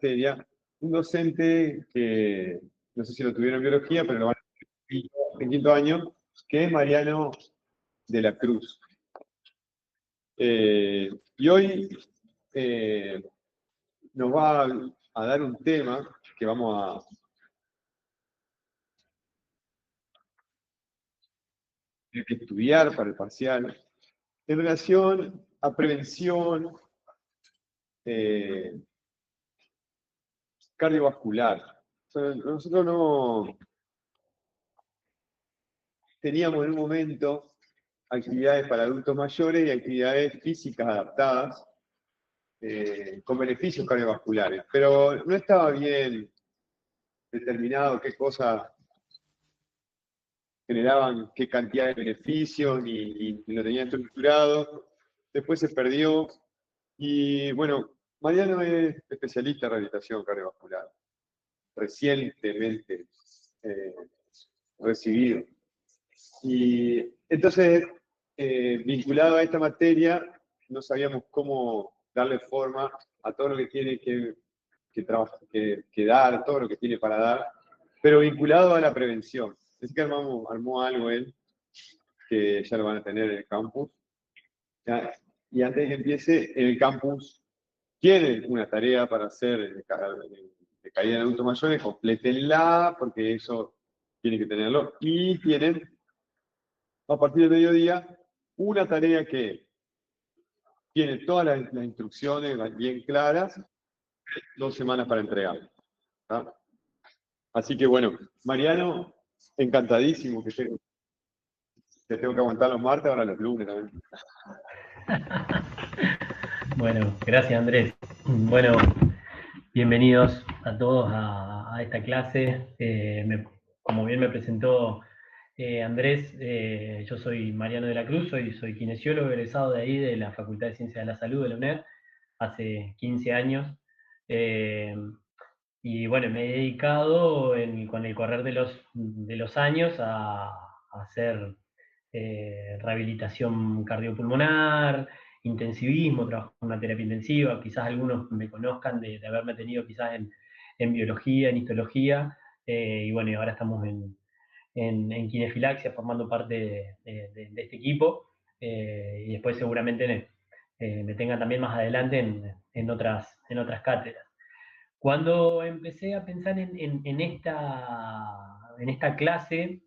materia, un docente que, no sé si lo tuvieron en biología, pero lo van a tener en quinto año, que es Mariano de la Cruz. Y hoy nos va a dar un tema que vamos tener que estudiar para el parcial, en relación a prevención cardiovascular. O sea, nosotros no teníamos en un momento actividades para adultos mayores y actividades físicas adaptadas con beneficios cardiovasculares, pero no estaba bien determinado qué cosas generaban qué cantidad de beneficios, ni lo tenían estructurado. Después se perdió. Y bueno, Mariano es especialista en rehabilitación cardiovascular, recientemente eh, recibido. Y entonces, vinculado a esta materia, no sabíamos cómo darle forma a todo lo que tiene que dar, todo lo que tiene para dar, pero vinculado a la prevención. Así que armó algo él, que ya lo van a tener en el campus. ¿Ya? Y antes de que empiece, en el campus tienen una tarea para hacer de caída en adultos mayores, complétenla, porque eso tiene que tenerlo. Y tienen, a partir del mediodía, una tarea que tiene todas las instrucciones bien claras, 2 semanas para entregar. ¿Tá? Así que bueno, Mariano, encantadísimo te tengo que aguantar los martes, ahora los lunes también. Bueno, gracias Andrés. Bueno, bienvenidos a todos a esta clase. Como bien me presentó Andrés, yo soy Mariano de la Cruz, soy kinesiólogo egresado de ahí, de la Facultad de Ciencias de la Salud de la UNED, hace 15 años. Y bueno, me he dedicado con el correr de los años a hacer rehabilitación cardiopulmonar, intensivismo, trabajo en una terapia intensiva. Quizás algunos me conozcan de haberme tenido quizás en biología, en histología, y bueno, y ahora estamos en kinefilaxia formando parte de este equipo, y después seguramente me tengan también más adelante en otras cátedras. Cuando empecé a pensar en esta clase,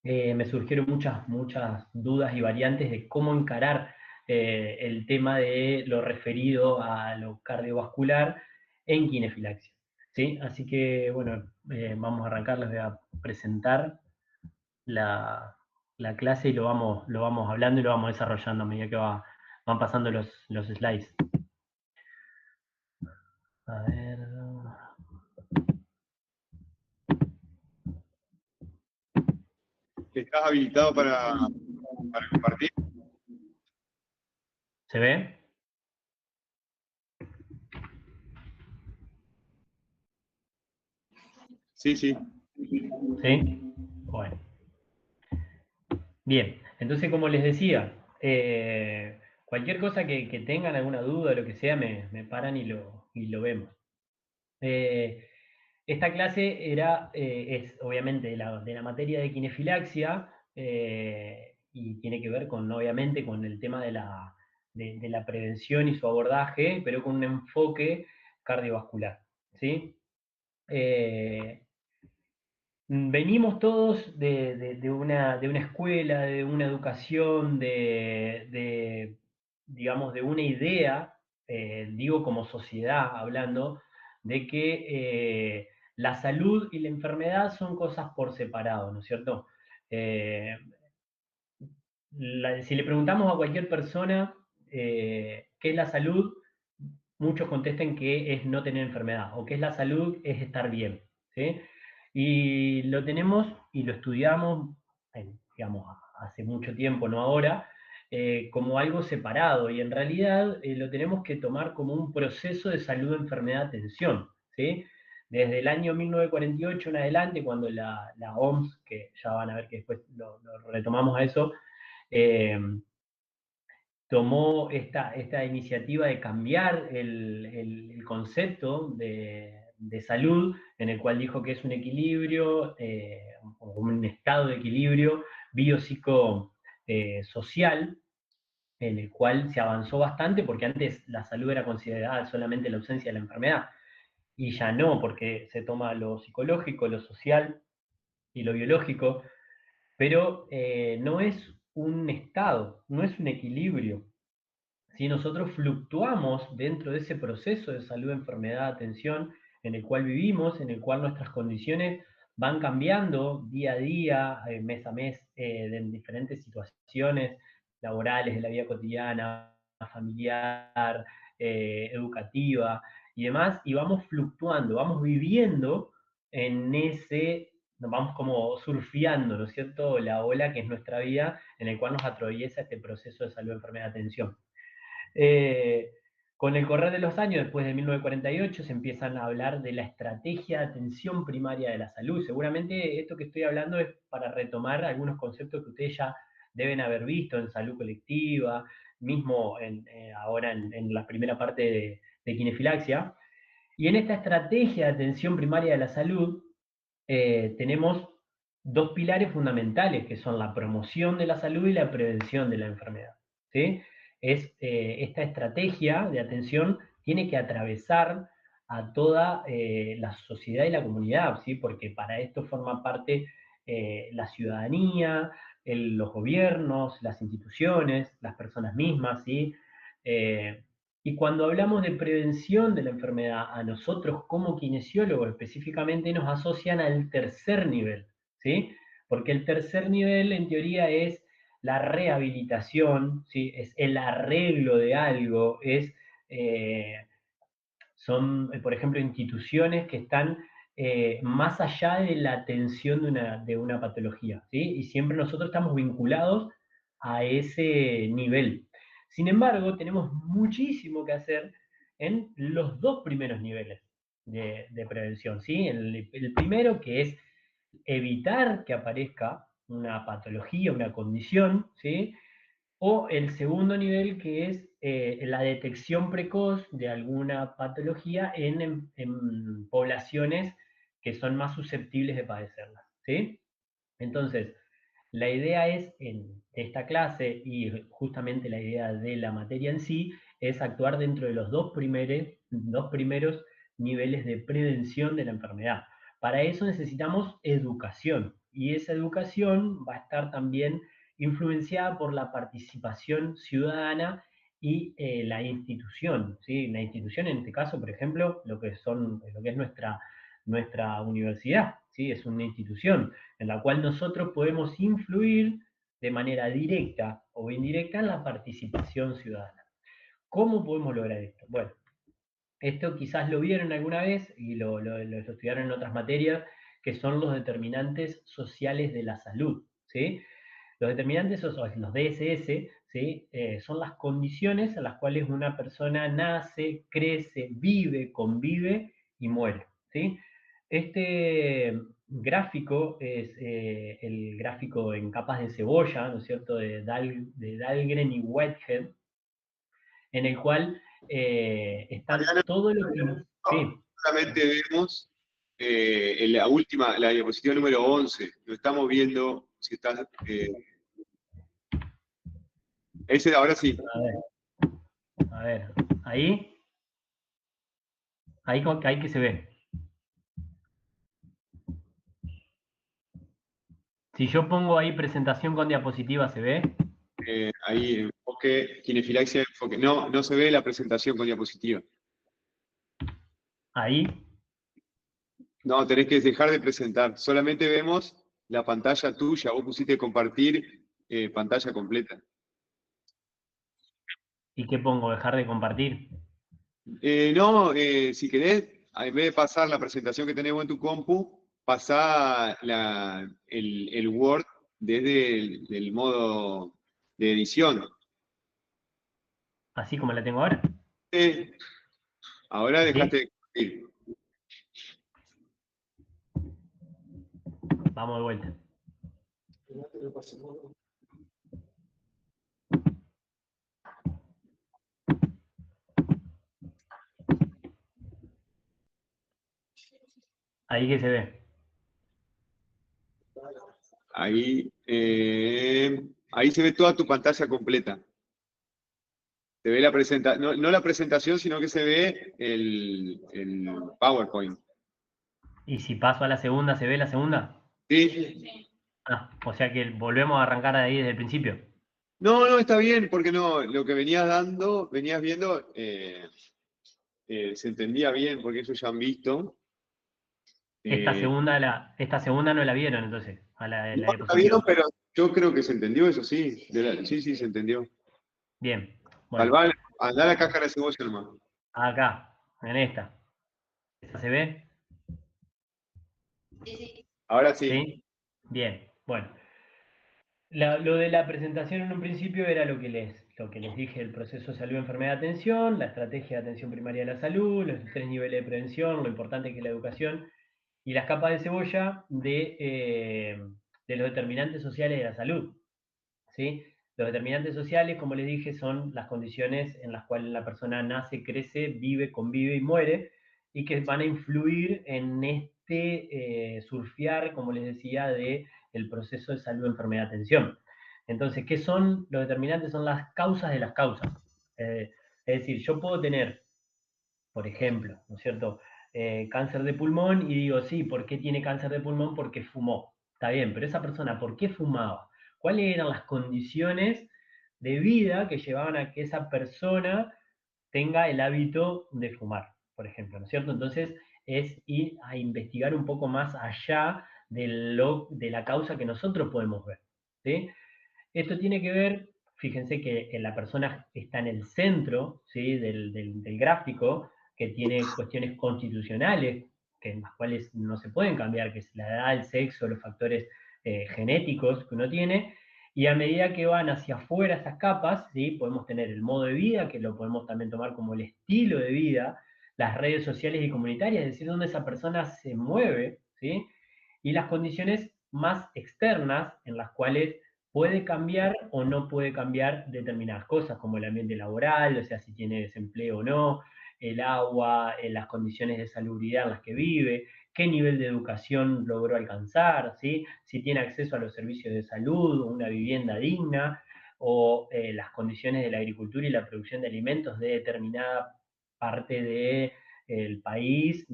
me surgieron muchas dudas y variantes de cómo encarar el tema de lo referido a lo cardiovascular en kinefilaxia. ¿Sí? Así que, bueno, vamos a arrancar, les voy a presentar la clase y lo vamos hablando y lo vamos desarrollando a medida que van pasando los slides. A ver... ¿Estás habilitado para compartir? ¿Se ve? Sí, sí. ¿Sí? Bueno. Bien, entonces como les decía, cualquier cosa que tengan, alguna duda, lo que sea, me paran y lo vemos. Esta clase es obviamente de la materia de kinefilaxia, y tiene que ver obviamente con el tema de la prevención y su abordaje, pero con un enfoque cardiovascular. ¿Sí? Venimos todos de una escuela, de una educación, digamos, de una idea, digo como sociedad hablando, de que la salud y la enfermedad son cosas por separado, ¿no es cierto? Si le preguntamos a cualquier persona qué es la salud, muchos contestan que es no tener enfermedad, o que es la salud es estar bien, ¿sí? Y lo tenemos y lo estudiamos, digamos, hace mucho tiempo, no ahora, como algo separado, y en realidad lo tenemos que tomar como un proceso de salud-enfermedad-atención, ¿sí? Desde el año 1948 en adelante, cuando la OMS, que ya van a ver que después lo retomamos a eso, tomó esta iniciativa de cambiar el concepto de salud, en el cual dijo que es un equilibrio, un estado de equilibrio biopsicosocial, en el cual se avanzó bastante, porque antes la salud era considerada solamente la ausencia de la enfermedad, y ya no, porque se toma lo psicológico, lo social y lo biológico, pero no es un estado, no es un equilibrio. Si nosotros fluctuamos dentro de ese proceso de salud, enfermedad, atención, en el cual vivimos, en el cual nuestras condiciones van cambiando día a día, mes a mes, en diferentes situaciones laborales de la vida cotidiana, familiar, educativa y demás, y vamos fluctuando, vamos viviendo en ese, vamos como surfeando, ¿no es cierto?, la ola que es nuestra vida, en el cual nos atraviesa este proceso de salud, enfermedad, atención. Eh, con el correr de los años, después de 1948, se empiezan a hablar de la estrategia de atención primaria de la salud. Seguramente esto que estoy hablando es para retomar algunos conceptos que ustedes ya deben haber visto en salud colectiva, mismo ahora en la primera parte de Kinefilaxia. Y en esta estrategia de atención primaria de la salud tenemos dos pilares fundamentales, que son la promoción de la salud y la prevención de la enfermedad. ¿Sí? Esta estrategia de atención tiene que atravesar a toda la sociedad y la comunidad, ¿sí? Porque para esto forma parte la ciudadanía, los gobiernos, las instituciones, las personas mismas, ¿sí? Y cuando hablamos de prevención de la enfermedad, a nosotros como kinesiólogos específicamente nos asocian al tercer nivel, ¿sí? Porque el tercer nivel en teoría es la rehabilitación, ¿sí? Es el arreglo de algo, son, por ejemplo, instituciones que están más allá de la atención de una patología, ¿sí? Y siempre nosotros estamos vinculados a ese nivel. Sin embargo, tenemos muchísimo que hacer en los dos primeros niveles de prevención, ¿sí? El primero, que es evitar que aparezca una patología, una condición, ¿sí? O el segundo nivel, que es la detección precoz de alguna patología en poblaciones que son más susceptibles de padecerla, ¿sí? Entonces, la idea es, en esta clase, y justamente la idea de la materia en sí, es actuar dentro de los dos primeros niveles de prevención de la enfermedad. Para eso necesitamos educación, y esa educación va a estar también influenciada por la participación ciudadana y la institución, ¿sí? La institución, en este caso, por ejemplo, lo que es nuestra universidad, ¿sí? Es una institución en la cual nosotros podemos influir de manera directa o indirecta en la participación ciudadana. ¿Cómo podemos lograr esto? Bueno, esto quizás lo vieron alguna vez y lo estudiaron en otras materias, que son los determinantes sociales de la salud, ¿sí? Los determinantes, o los DSS, ¿sí? Son las condiciones en las cuales una persona nace, crece, vive, convive y muere, ¿sí? Este gráfico es el gráfico en capas de cebolla, ¿no es cierto?, de Dahlgren y Whitehead, en el cual están Mariana, todo lo que... Sí, solamente vemos en la última, la diapositiva número 11. Lo estamos viendo, si estás... ese, ahora sí. a ver, ahí que se ve. Si yo pongo ahí presentación con diapositiva, ¿se ve? Ahí, enfoque, kinefilaxia, enfoque. No, no se ve la presentación con diapositiva. Ahí. No, tenés que dejar de presentar. Solamente vemos la pantalla tuya. Vos pusiste compartir pantalla completa. ¿Y qué pongo? ¿Dejar de compartir? No, si querés, en vez de pasar la presentación que tenés vos en tu compu, pasá el Word desde el modo de edición. Así como la tengo ahora. Ahora ¿Así? dejaste de compartir. Vamos de vuelta. Ahí que se ve. Ahí se ve toda tu pantalla completa. Se ve la presentación, no la presentación, sino que se ve el PowerPoint. ¿Y si paso a la segunda, se ve la segunda? ¿Sí? Ah, o sea que volvemos a arrancar de ahí desde el principio. No, está bien, porque no, lo que venías viendo, se entendía bien, porque eso ya han visto. Eh, Esta segunda no la vieron entonces, a no la la vieron, diapositiva. pero yo creo que se entendió eso, sí. Sí, se entendió. Bien, bueno, Salvar, andá a la cáscara de cebolla nomás. acá, en esta. ¿Esta se ve? Ahora sí. ¿Sí? Bien, bueno. Lo de la presentación en un principio era lo que les dije, el proceso de salud, enfermedad, atención, la estrategia de atención primaria de la salud, los 3 niveles de prevención, lo importante que es la educación y las capas de cebolla de los determinantes sociales de la salud. ¿Sí? Los determinantes sociales, como les dije, son las condiciones en las cuales la persona nace, crece, vive, convive y muere, y que van a influir en este surfear, como les decía, de el proceso de salud, enfermedad, atención. Entonces, ¿qué son los determinantes? Son las causas de las causas. Es decir, yo puedo tener, por ejemplo, ¿no es cierto?, cáncer de pulmón y digo, sí, ¿por qué tiene cáncer de pulmón? Porque fumó. Está bien, pero esa persona, ¿por qué fumaba? ¿Cuáles eran las condiciones de vida que llevaban a que esa persona tenga el hábito de fumar, por ejemplo, ¿no es cierto? Entonces es ir a investigar un poco más allá de la causa que nosotros podemos ver, ¿sí? Esto tiene que ver, fíjense que la persona está en el centro, ¿sí?, del gráfico, que tiene cuestiones constitucionales, que, en las cuales no se pueden cambiar, que es la edad, el sexo, los factores genéticos que uno tiene, y a medida que van hacia afuera esas capas, ¿sí?, podemos tener el modo de vida, que lo podemos también tomar como el estilo de vida, las redes sociales y comunitarias, es decir, donde esa persona se mueve, ¿sí?, y las condiciones más externas en las cuales puede cambiar o no puede cambiar determinadas cosas, como el ambiente laboral, o sea, si tiene desempleo o no, el agua, las condiciones de salubridad en las que vive, qué nivel de educación logró alcanzar, ¿sí?, si tiene acceso a los servicios de salud, una vivienda digna, o las condiciones de la agricultura y la producción de alimentos de determinada parte del país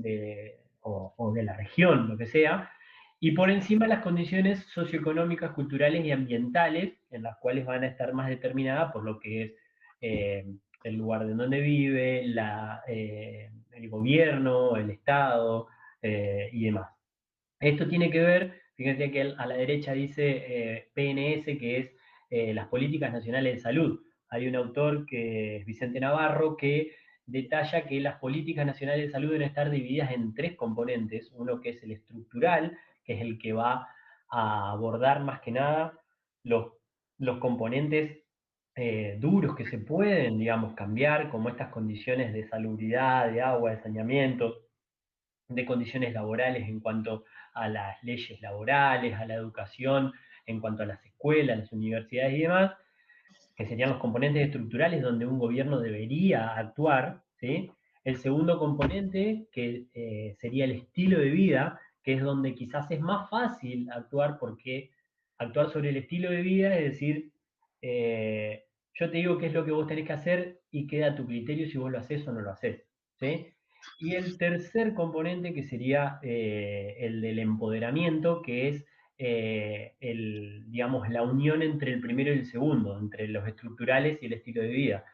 o de la región, lo que sea, y por encima las condiciones socioeconómicas, culturales y ambientales, en las cuales van a estar más determinadas por lo que es eh, el lugar de donde vive, el gobierno, el Estado y demás. Esto tiene que ver, fíjense que a la derecha dice PNS, que es las Políticas Nacionales de Salud. Hay un autor que es Vicente Navarro que detalla que las políticas nacionales de salud deben estar divididas en 3 componentes. Uno que es el estructural, que es el que va a abordar más que nada los, los componentes duros que se pueden, digamos, cambiar, como estas condiciones de salubridad, de agua, de saneamiento, de condiciones laborales en cuanto a las leyes laborales, a la educación, en cuanto a las escuelas, las universidades y demás, que serían los componentes estructurales donde un gobierno debería actuar, ¿sí? El segundo componente, que sería el estilo de vida, que es donde quizás es más fácil actuar, porque actuar sobre el estilo de vida es decir, yo te digo qué es lo que vos tenés que hacer y queda a tu criterio si vos lo haces o no lo haces, ¿sí? Y el tercer componente, que sería el del empoderamiento, que es digamos, la unión entre el primero y el segundo, entre los estructurales y el estilo de vida,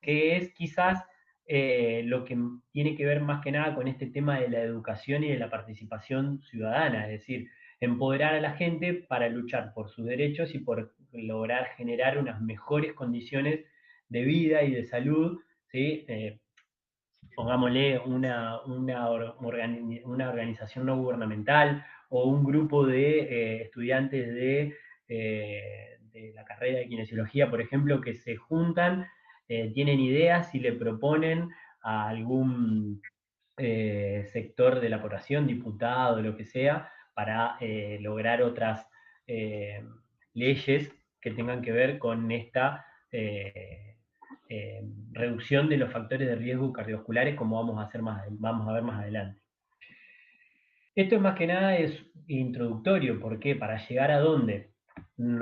que es quizás lo que tiene que ver más que nada con este tema de la educación y de la participación ciudadana, es decir, empoderar a la gente para luchar por sus derechos y por lograr generar unas mejores condiciones de vida y de salud, ¿sí? Pongámosle una organización no gubernamental o un grupo de estudiantes de la carrera de kinesiología, por ejemplo, que se juntan, tienen ideas y le proponen a algún sector de la población, diputado, lo que sea, para lograr otras eh, leyes que tengan que ver con esta reducción de los factores de riesgo cardiovasculares, como vamos a ver más adelante. Esto es más que nada es introductorio, ¿por qué? Para llegar a dónde.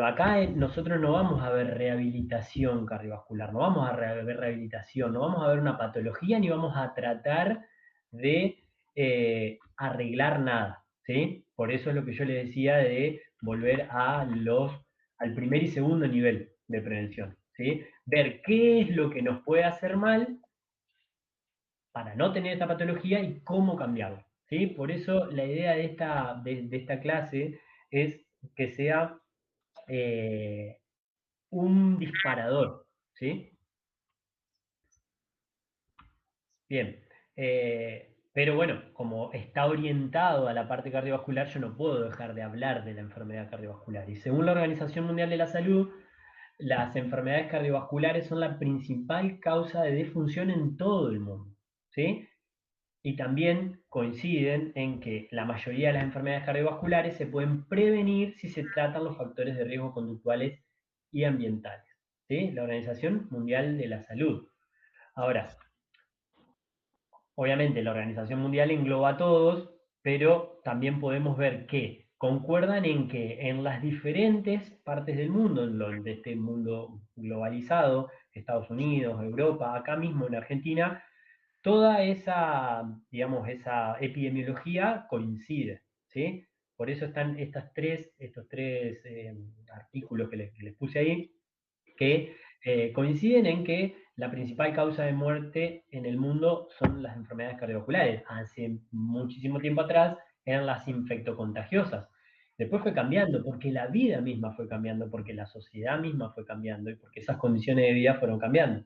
Acá nosotros no vamos a ver rehabilitación cardiovascular, no vamos a ver rehabilitación, no vamos a ver una patología ni vamos a tratar de arreglar nada, ¿sí? Por eso es lo que yo les decía de volver al primer y segundo nivel de prevención, ¿sí? Ver qué es lo que nos puede hacer mal para no tener esta patología y cómo cambiarlo, ¿sí? Por eso la idea de esta clase es que sea eh, un disparador, ¿sí? Bien. Pero bueno, como está orientado a la parte cardiovascular, yo no puedo dejar de hablar de la enfermedad cardiovascular. Y según la Organización Mundial de la Salud, las enfermedades cardiovasculares son la principal causa de defunción en todo el mundo, ¿sí? Y también coinciden en que la mayoría de las enfermedades cardiovasculares se pueden prevenir si se tratan los factores de riesgo conductuales y ambientales, ¿sí? La Organización Mundial de la Salud. Ahora, obviamente la Organización Mundial engloba a todos, pero también podemos ver que concuerdan en que en las diferentes partes del mundo, de este mundo globalizado, Estados Unidos, Europa, acá mismo en Argentina, toda esa, digamos, esa epidemiología coincide, ¿sí? Por eso están estos tres artículos que les puse ahí, que coinciden en que la principal causa de muerte en el mundo son las enfermedades cardiovasculares. Hace muchísimo tiempo atrás eran las infectocontagiosas. Después fue cambiando, porque la vida misma fue cambiando, porque la sociedad misma fue cambiando y porque esas condiciones de vida fueron cambiando.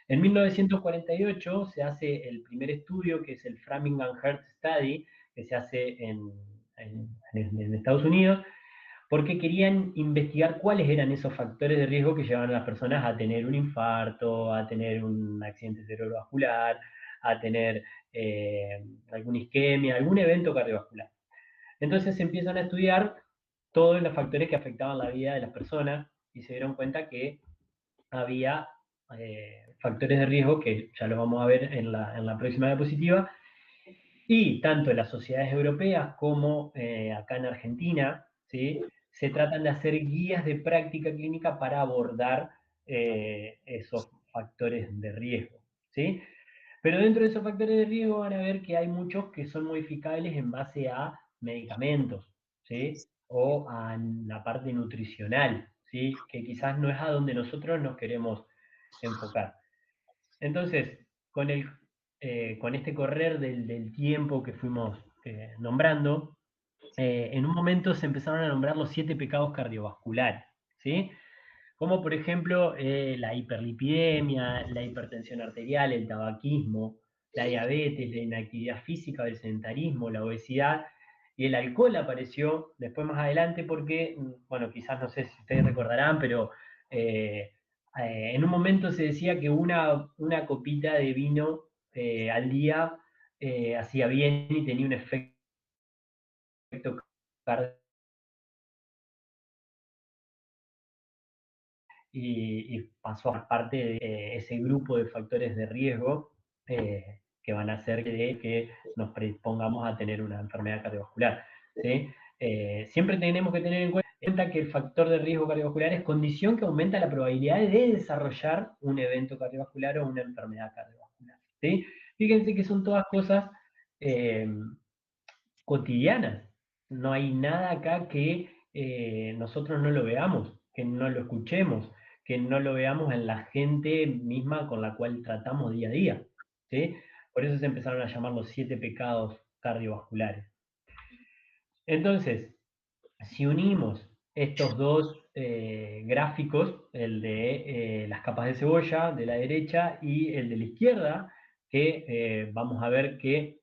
En 1948 se hace el primer estudio, que es el Framingham Heart Study, que se hace en Estados Unidos, porque querían investigar cuáles eran esos factores de riesgo que llevaban a las personas a tener un infarto, a tener un accidente cerebrovascular, a tener alguna isquemia, algún evento cardiovascular. Entonces se empiezan a estudiar todos los factores que afectaban la vida de las personas y se dieron cuenta que había factores de riesgo, que ya los vamos a ver en la próxima diapositiva, y tanto en las sociedades europeas como acá en Argentina, ¿sí? Se tratan de hacer guías de práctica clínica para abordar esos factores de riesgo, ¿sí? Pero dentro de esos factores de riesgo van a ver que hay muchos que son modificables en base a medicamentos, ¿sí? O a la parte nutricional, ¿sí? Que quizás no es a donde nosotros nos queremos enfocar. Entonces, con este correr del tiempo que fuimos nombrando, en un momento se empezaron a nombrar los 7 pecados cardiovasculares, ¿sí? Como por ejemplo la hiperlipidemia, la hipertensión arterial, el tabaquismo, la diabetes, la inactividad física, el sedentarismo, la obesidad, y el alcohol apareció después más adelante porque, bueno, quizás no sé si ustedes recordarán, pero eh, en un momento se decía que una copita de vino al día hacía bien y tenía un efecto cardíaco, y pasó a parte de ese grupo de factores de riesgo que van a hacer que nos predispongamos a tener una enfermedad cardiovascular, ¿sí? Siempre tenemos que tener en cuenta que el factor de riesgo cardiovascular es condición que aumenta la probabilidad de desarrollar un evento cardiovascular o una enfermedad cardiovascular, ¿sí? Fíjense que son todas cosas eh, cotidianas. No hay nada acá que nosotros no lo veamos, que no lo escuchemos, que no lo veamos en la gente misma con la cual tratamos día a día, ¿sí? Por eso se empezaron a llamar los 7 pecados cardiovasculares. Entonces, si unimos estos dos gráficos, el de las capas de cebolla de la derecha y el de la izquierda, que vamos a ver que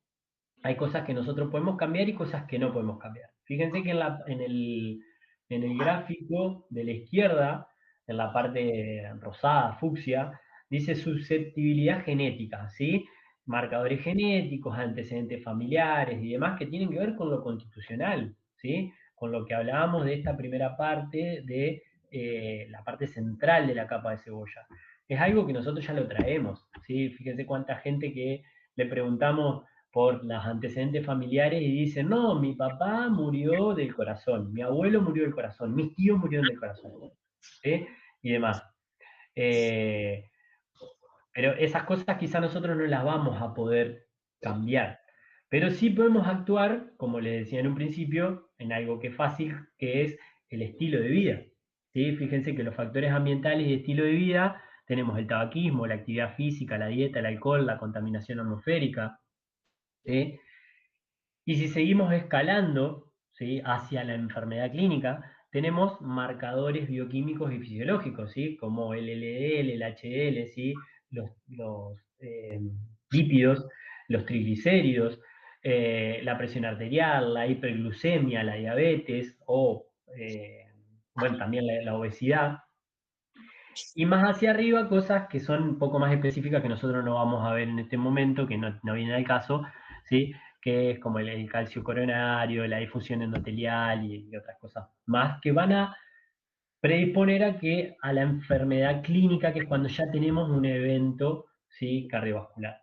hay cosas que nosotros podemos cambiar y cosas que no podemos cambiar. Fíjense que en el gráfico de la izquierda, en la parte rosada, fucsia, dice susceptibilidad genética, ¿sí? Marcadores genéticos, antecedentes familiares y demás que tienen que ver con lo constitucional, ¿sí? Con lo que hablábamos de esta primera parte de la parte central de la capa de cebolla. Es algo que nosotros ya lo traemos, ¿sí? Fíjense cuánta gente que le preguntamos por los antecedentes familiares y dicen, no, mi papá murió del corazón, mi abuelo murió del corazón, mis tíos murieron del corazón, ¿sí? Y demás. Pero esas cosas quizá nosotros no las vamos a poder cambiar. Pero sí podemos actuar, como les decía en un principio, en algo que es fácil, que es el estilo de vida. ¿Sí? Fíjense que los factores ambientales y de estilo de vida tenemos el tabaquismo, la actividad física, la dieta, el alcohol, la contaminación atmosférica. ¿Sí? Y si seguimos escalando, ¿sí?, hacia la enfermedad clínica, tenemos marcadores bioquímicos y fisiológicos, ¿sí?, como el LDL, el HDL, ¿sí?, los lípidos, los triglicéridos, la presión arterial, la hiperglucemia, la diabetes o, bueno, también la obesidad. Y más hacia arriba, cosas que son un poco más específicas que nosotros no vamos a ver en este momento, que no viene al caso, ¿sí? Que es como el calcio coronario, la difusión endotelial y otras cosas más que van a predisponer a la enfermedad clínica, que es cuando ya tenemos un evento, ¿sí?, cardiovascular.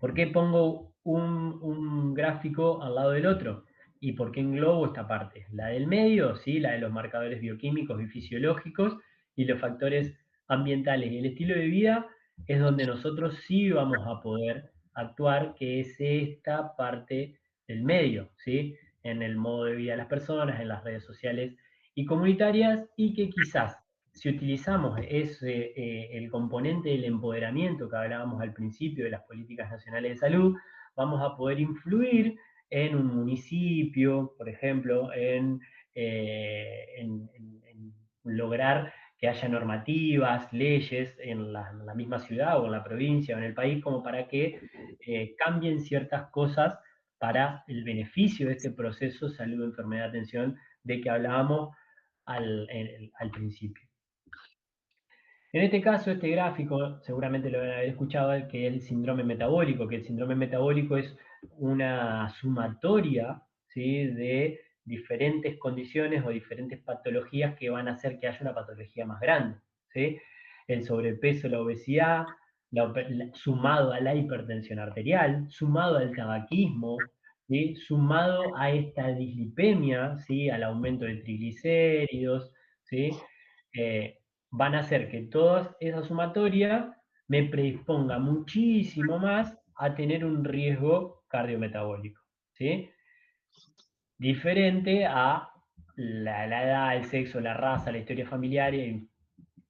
¿Por qué pongo un gráfico al lado del otro? ¿Y por qué englobo esta parte? La del medio, ¿sí?, la de los marcadores bioquímicos y fisiológicos, y los factores ambientales y el estilo de vida es donde nosotros sí vamos a poder actuar, que es esta parte del medio, ¿sí?, en el modo de vida de las personas, en las redes sociales y comunitarias, y que quizás si utilizamos el componente del empoderamiento que hablábamos al principio de las políticas nacionales de salud, vamos a poder influir en un municipio, por ejemplo, en lograr que haya normativas, leyes en la misma ciudad o en la provincia o en el país, como para que cambien ciertas cosas para el beneficio de este proceso salud, enfermedad, atención, de que hablábamos al principio. En este caso, este gráfico, seguramente lo van a haber escuchado, que es el síndrome metabólico, que el síndrome metabólico es una sumatoria, ¿sí?, de diferentes condiciones o diferentes patologías que van a hacer que haya una patología más grande, ¿sí? El sobrepeso, la obesidad, sumado a la hipertensión arterial, sumado al tabaquismo, ¿sí?, sumado a esta dislipemia, ¿sí?, al aumento de triglicéridos, ¿sí?, van a hacer que toda esa sumatoria me predisponga muchísimo más a tener un riesgo cardiometabólico, ¿sí? Diferente a la edad, el sexo, la raza, la historia familiar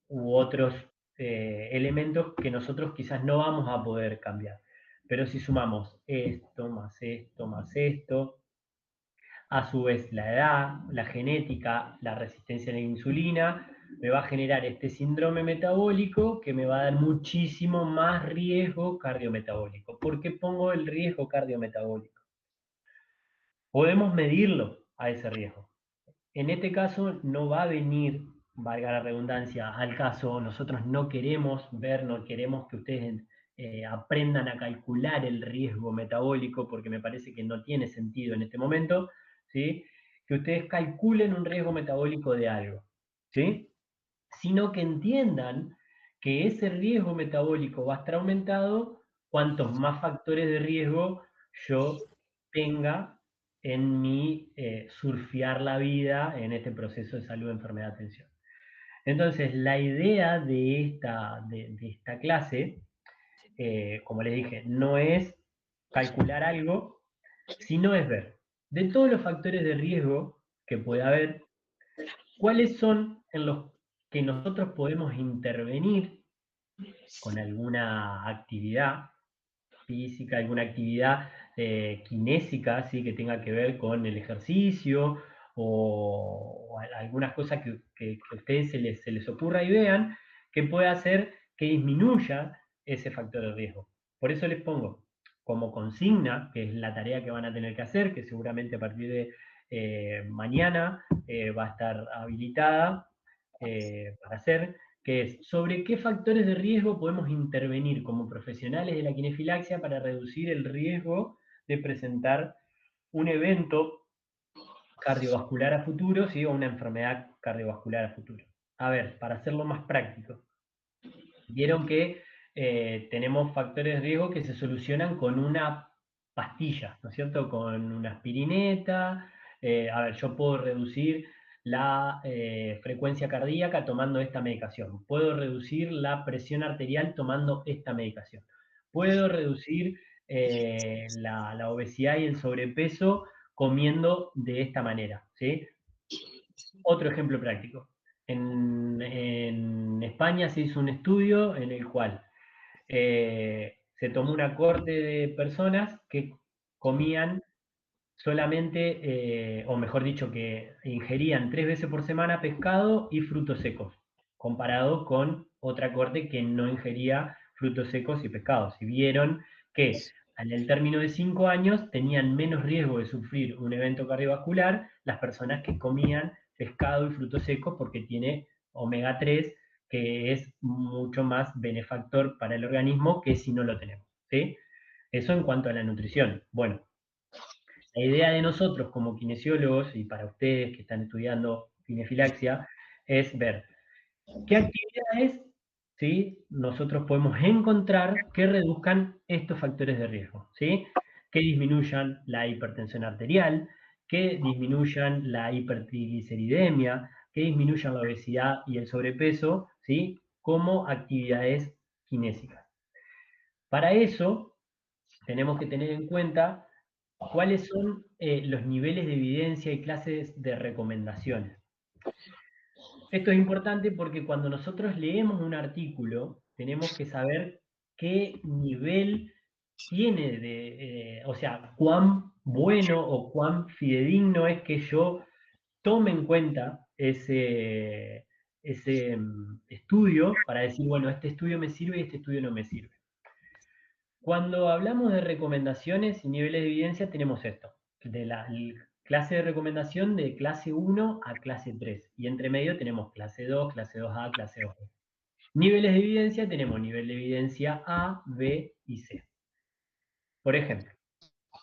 u otros elementos que nosotros quizás no vamos a poder cambiar. Pero si sumamos esto, más esto, a su vez la edad, la genética, la resistencia a la insulina, me va a generar este síndrome metabólico que me va a dar muchísimo más riesgo cardiometabólico. ¿Por qué pongo el riesgo cardiometabólico? Podemos medirlo a ese riesgo. En este caso no va a venir, valga la redundancia, al caso. Nosotros no queremos ver, no queremos que ustedes aprendan a calcular el riesgo metabólico, porque me parece que no tiene sentido en este momento, ¿sí?, que ustedes calculen un riesgo metabólico de algo, ¿sí?, sino que entiendan que ese riesgo metabólico va a estar aumentado cuantos más factores de riesgo yo tenga en mi surfear la vida en este proceso de salud, enfermedad, atención. Entonces, la idea de esta clase, como les dije, no es calcular algo, sino es ver de todos los factores de riesgo que puede haber, cuáles son en los que nosotros podemos intervenir con alguna actividad física, alguna actividad kinésica, ¿sí?, que tenga que ver con el ejercicio o algunas cosas que a ustedes se les ocurra y vean que puede hacer que disminuya ese factor de riesgo. Por eso les pongo como consigna, que es la tarea que van a tener que hacer, que seguramente a partir de mañana va a estar habilitada para hacer, que es sobre qué factores de riesgo podemos intervenir como profesionales de la quinefilaxia para reducir el riesgo de presentar un evento cardiovascular a futuro, ¿sí?, o una enfermedad cardiovascular a futuro. A ver, para hacerlo más práctico, vieron que tenemos factores de riesgo que se solucionan con una pastillas, ¿no es cierto? Con una aspirineta. A ver, yo puedo reducir la frecuencia cardíaca tomando esta medicación. Puedo reducir la presión arterial tomando esta medicación. Puedo reducir la obesidad y el sobrepeso comiendo de esta manera, ¿sí? Otro ejemplo práctico. En España se hizo un estudio en el cual se tomó una cohorte de personas que comían solamente, o mejor dicho, que ingerían 3 veces por semana pescado y frutos secos, comparado con otra cohorte que no ingería frutos secos y pescados. Y vieron que en el término de 5 años tenían menos riesgo de sufrir un evento cardiovascular las personas que comían pescado y frutos secos porque tiene omega 3 que es mucho más benefactor para el organismo que si no lo tenemos, ¿sí? Eso en cuanto a la nutrición. Bueno, la idea de nosotros como kinesiólogos y para ustedes que están estudiando kinefilaxia es ver qué actividades, ¿sí?, nosotros podemos encontrar que reduzcan estos factores de riesgo, ¿sí? Que disminuyan la hipertensión arterial, que disminuyan la hipertrigliceridemia, que disminuyan la obesidad y el sobrepeso, ¿sí?, como actividades kinésicas. Para eso tenemos que tener en cuenta cuáles son los niveles de evidencia y clases de recomendaciones. Esto es importante porque cuando nosotros leemos un artículo, tenemos que saber qué nivel tiene o sea, cuán bueno o cuán fidedigno es que yo tome en cuenta ese estudio para decir, bueno, este estudio me sirve y este estudio no me sirve. Cuando hablamos de recomendaciones y niveles de evidencia, tenemos esto, de la clase de recomendación de clase 1 a clase 3, y entre medio tenemos clase 2, clase 2A, clase 2B. Niveles de evidencia, tenemos nivel de evidencia A, B y C. Por ejemplo,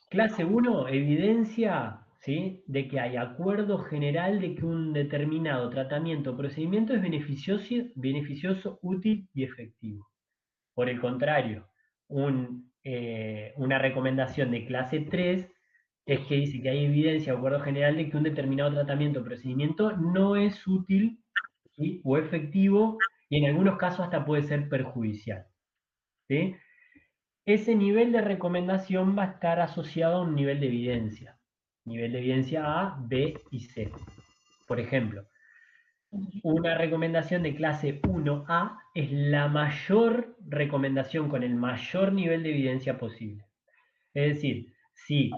clase 1, evidencia, ¿sí?, de que hay acuerdo general de que un determinado tratamiento o procedimiento es beneficioso, útil y efectivo. Por el contrario, una recomendación de clase 3 es que dice que hay evidencia o acuerdo general de que un determinado tratamiento o procedimiento no es útil, ¿sí?, o efectivo, y en algunos casos hasta puede ser perjudicial, ¿sí? Ese nivel de recomendación va a estar asociado a un nivel de evidencia. Nivel de evidencia A, B y C. Por ejemplo, una recomendación de clase 1A es la mayor recomendación con el mayor nivel de evidencia posible. Es decir, si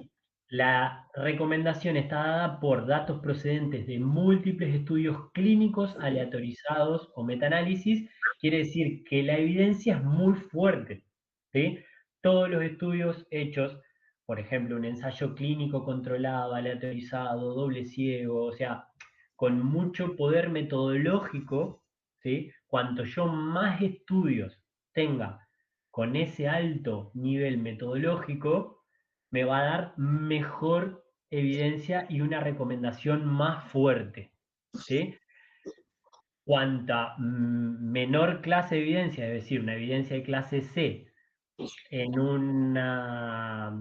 la recomendación está dada por datos procedentes de múltiples estudios clínicos aleatorizados o metaanálisis, quiere decir que la evidencia es muy fuerte, ¿sí? Todos los estudios hechos, por ejemplo, un ensayo clínico controlado, aleatorizado, doble ciego, o sea, con mucho poder metodológico, ¿sí? Cuanto yo más estudios tenga con ese alto nivel metodológico, me va a dar mejor evidencia y una recomendación más fuerte, ¿sí? Cuanta menor clase de evidencia, es decir, una evidencia de clase C en una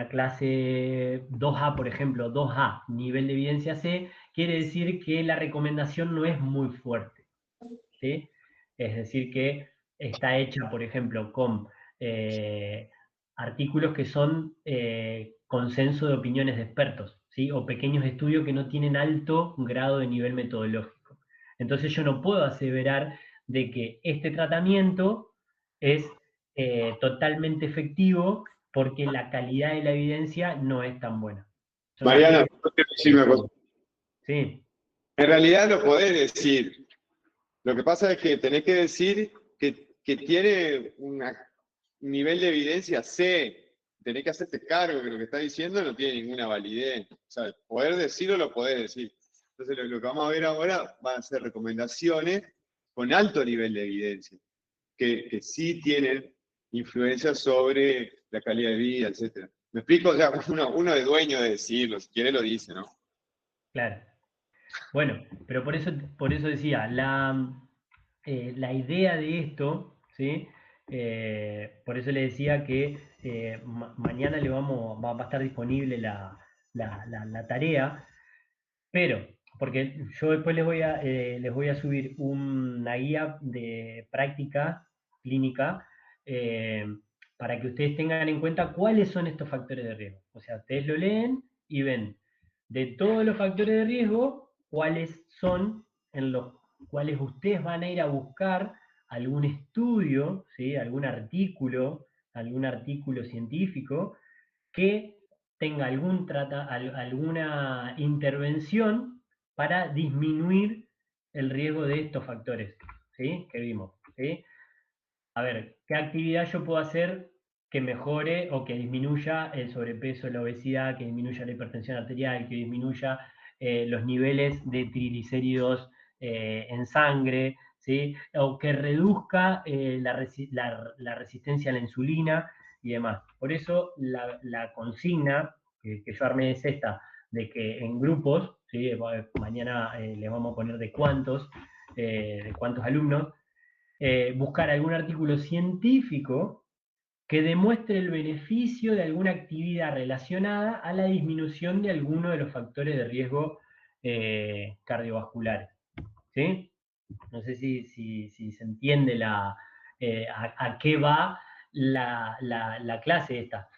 clase 2A, por ejemplo, 2A, nivel de evidencia C, quiere decir que la recomendación no es muy fuerte, ¿sí? Es decir, que está hecha, por ejemplo, con artículos que son consenso de opiniones de expertos, ¿sí?, o pequeños estudios que no tienen alto grado de nivel metodológico. Entonces yo no puedo aseverar de que este tratamiento es totalmente efectivo porque la calidad de la evidencia no es tan buena. Son Mariano, aspectos. no quiero decir una cosa. Sí, En realidad lo podés decir. Lo que pasa es que tenés que decir que tiene un nivel de evidencia C. Tenés que hacerte cargo que lo que está diciendo no tiene ninguna validez. O sea, poder decirlo lo podés decir. Entonces lo que vamos a ver ahora van a ser recomendaciones con alto nivel de evidencia, que sí tienen influencia sobre la calidad de vida, etc. ¿Me explico? O sea, uno es dueño de decirlo, si quiere lo dice, ¿no? claro. Bueno, pero por eso decía, la idea de esto, ¿sí?, Por eso le decía que mañana va a estar disponible la tarea, pero, porque yo después les voy a subir una guía de práctica clínica eh, para que ustedes tengan en cuenta cuáles son estos factores de riesgo. O sea, ustedes lo leen y ven de todos los factores de riesgo, cuáles son en los cuales ustedes van a ir a buscar algún estudio, ¿sí? algún artículo científico que tenga alguna intervención para disminuir el riesgo de estos factores, ¿sí? que vimos. ¿Sí? A ver, ¿qué actividad yo puedo hacer que mejore o que disminuya el sobrepeso, la obesidad, que disminuya la hipertensión arterial, que disminuya los niveles de triglicéridos en sangre, ¿sí? O que reduzca la resistencia a la insulina y demás? Por eso la consigna que yo armé es esta, de que en grupos, ¿sí? Mañana les vamos a poner de cuántos alumnos, buscar algún artículo científico que demuestre el beneficio de alguna actividad relacionada a la disminución de alguno de los factores de riesgo cardiovasculares. ¿Sí? No sé si se entiende a qué va la clase esta.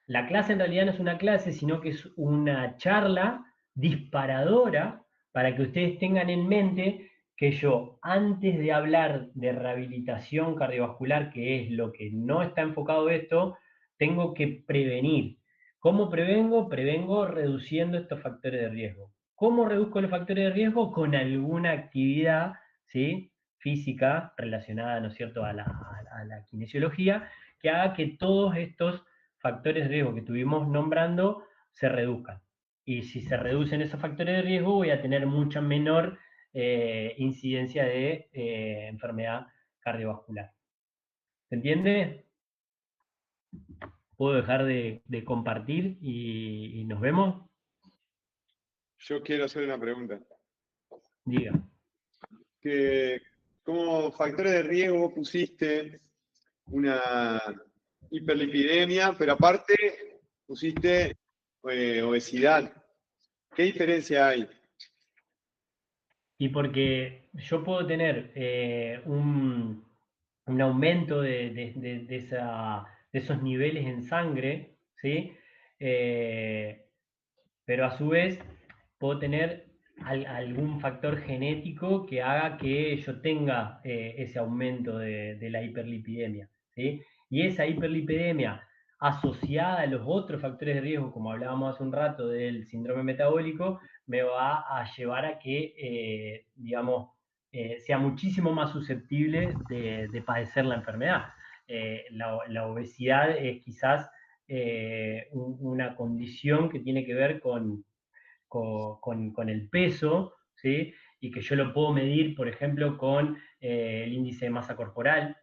La clase en realidad no es una clase, sino que es una charla disparadora para que ustedes tengan en mente que yo, antes de hablar de rehabilitación cardiovascular, que es lo que no está enfocado esto, tengo que prevenir. ¿Cómo prevengo? Prevengo reduciendo estos factores de riesgo. ¿Cómo reduzco los factores de riesgo? Con alguna actividad, ¿sí? física relacionada, ¿no es cierto?, a la kinesiología, que haga que todos estos factores de riesgo que estuvimos nombrando se reduzcan. Y si se reducen esos factores de riesgo, voy a tener mucha menor incidencia de enfermedad cardiovascular. ¿Se entiende? ¿Puedo dejar de compartir y nos vemos? Yo quiero hacer una pregunta. Diga. Que como factores de riesgo pusiste una hiperlipidemia, pero aparte pusiste obesidad. ¿Qué diferencia hay? Y porque yo puedo tener un aumento de esos niveles en sangre, ¿sí? Pero a su vez puedo tener algún factor genético que haga que yo tenga ese aumento de la hiperlipidemia, ¿sí? Y esa hiperlipidemia asociada a los otros factores de riesgo, como hablábamos hace un rato del síndrome metabólico, me va a llevar a que, digamos, sea muchísimo más susceptible de padecer la enfermedad. La obesidad es quizás una condición que tiene que ver con el peso, ¿sí? Y que yo lo puedo medir, por ejemplo, con el índice de masa corporal,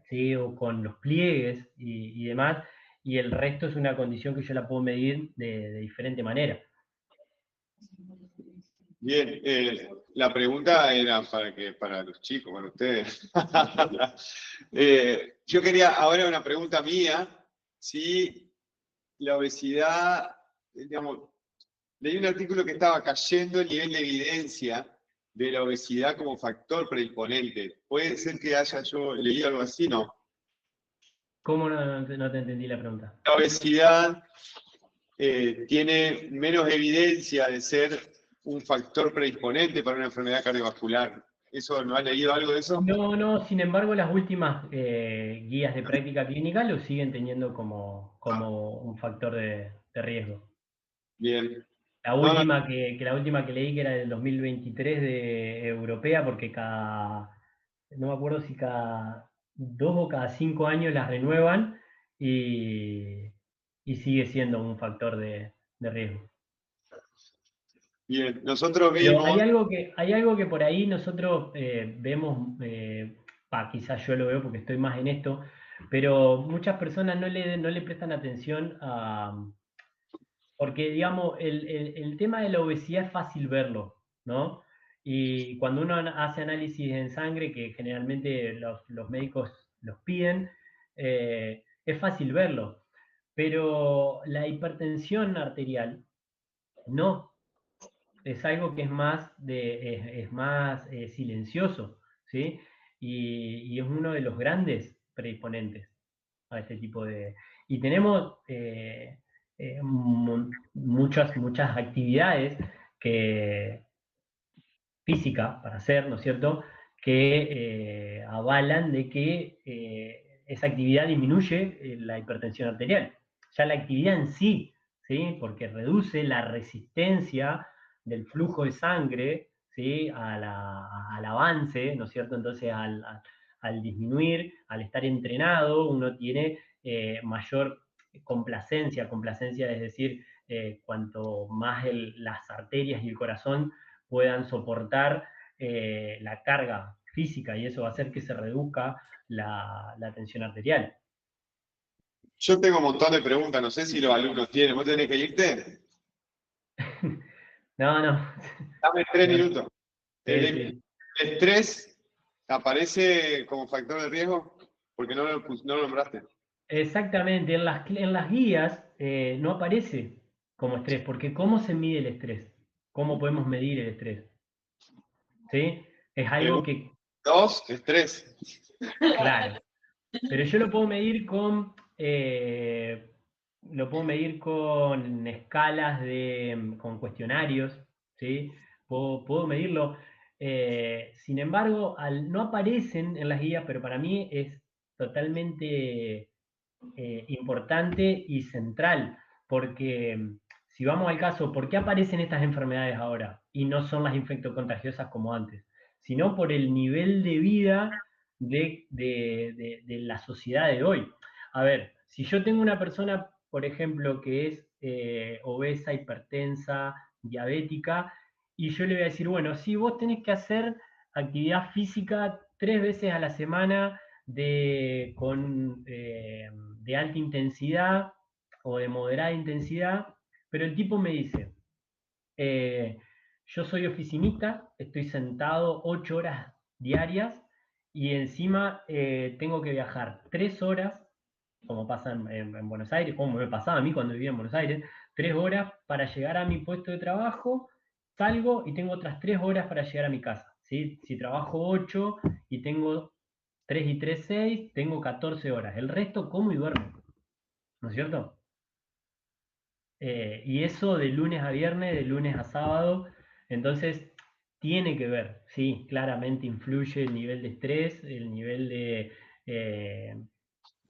¿sí? O con los pliegues y demás, y el resto es una condición que yo la puedo medir de diferente manera. Bien, la pregunta era para los chicos, para ustedes. Yo quería, ahora una pregunta mía, si la obesidad, digamos, leí un artículo que estaba cayendo el nivel de evidencia de la obesidad como factor predisponente. ¿Puede ser que haya yo leído algo así? No. ¿Cómo no te entendí la pregunta? La obesidad tiene menos evidencia de ser un factor predisponente para una enfermedad cardiovascular. ¿Eso no has leído algo de eso? No, sin embargo, las últimas guías de práctica clínica lo siguen teniendo como un factor de riesgo. Bien. La No, no, última la última que leí, que era del 2023 de europea, porque no me acuerdo si cada 2 o cada 5 años las renuevan y sigue siendo un factor de riesgo. bien. Nosotros Pero vimos, hay algo que por ahí nosotros vemos, quizás yo lo veo porque estoy más en esto, pero muchas personas no le prestan atención porque, digamos, el tema de la obesidad es fácil verlo, ¿no? Y cuando uno hace análisis en sangre, que generalmente los médicos los piden, es fácil verlo. Pero la hipertensión arterial no, es algo que es más, silencioso, ¿sí? Y es uno de los grandes predisponentes a este tipo de... Y tenemos muchas actividades físicas para hacer, ¿no es cierto?, que avalan de que esa actividad disminuye la hipertensión arterial. Ya la actividad en sí, ¿sí?, porque reduce la resistencia del flujo de sangre, ¿sí?, al avance, ¿no es cierto? Entonces, al disminuir, al estar entrenado, uno tiene mayor complacencia. Complacencia es decir, cuanto más las arterias y el corazón puedan soportar la carga física, y eso va a hacer que se reduzca la tensión arterial. Yo tengo un montón de preguntas, no sé si los alumnos tienen. ¿Vos tenés que irte? No. Dame 3 minutos. Sí, ¿El sí. estrés aparece como factor de riesgo? Porque no lo nombraste. Exactamente, en las guías no aparece como estrés, porque ¿cómo se mide el estrés? ¿Cómo podemos medir el estrés? ¿Sí? Es algo Pregunta que, 2, estrés. claro, pero yo lo puedo medir con escalas con cuestionarios, ¿sí? Puedo medirlo. Sin embargo, no aparecen en las guías, pero para mí es totalmente importante y central, porque si vamos al caso, ¿por qué aparecen estas enfermedades ahora y no son las infectocontagiosas como antes? Sino por el nivel de vida de la sociedad de hoy. A ver, si yo tengo una persona, por ejemplo, que es obesa, hipertensa, diabética, y yo le voy a decir, bueno, si vos tenés que hacer actividad física 3 veces a la semana de alta intensidad o de moderada intensidad, pero el tipo me dice, eh, yo soy oficinista, estoy sentado 8 horas diarias y encima tengo que viajar 3 horas, como pasa en Buenos Aires, como me pasaba a mí cuando vivía en Buenos Aires, 3 horas para llegar a mi puesto de trabajo, salgo y tengo otras 3 horas para llegar a mi casa. ¿Sí? Si trabajo 8 y tengo 3 y 3, 6, tengo 14 horas. El resto como y duermo, ¿no es cierto? Y eso de lunes a viernes, de lunes a sábado, entonces tiene que ver, sí, claramente influye el nivel de estrés, el nivel eh,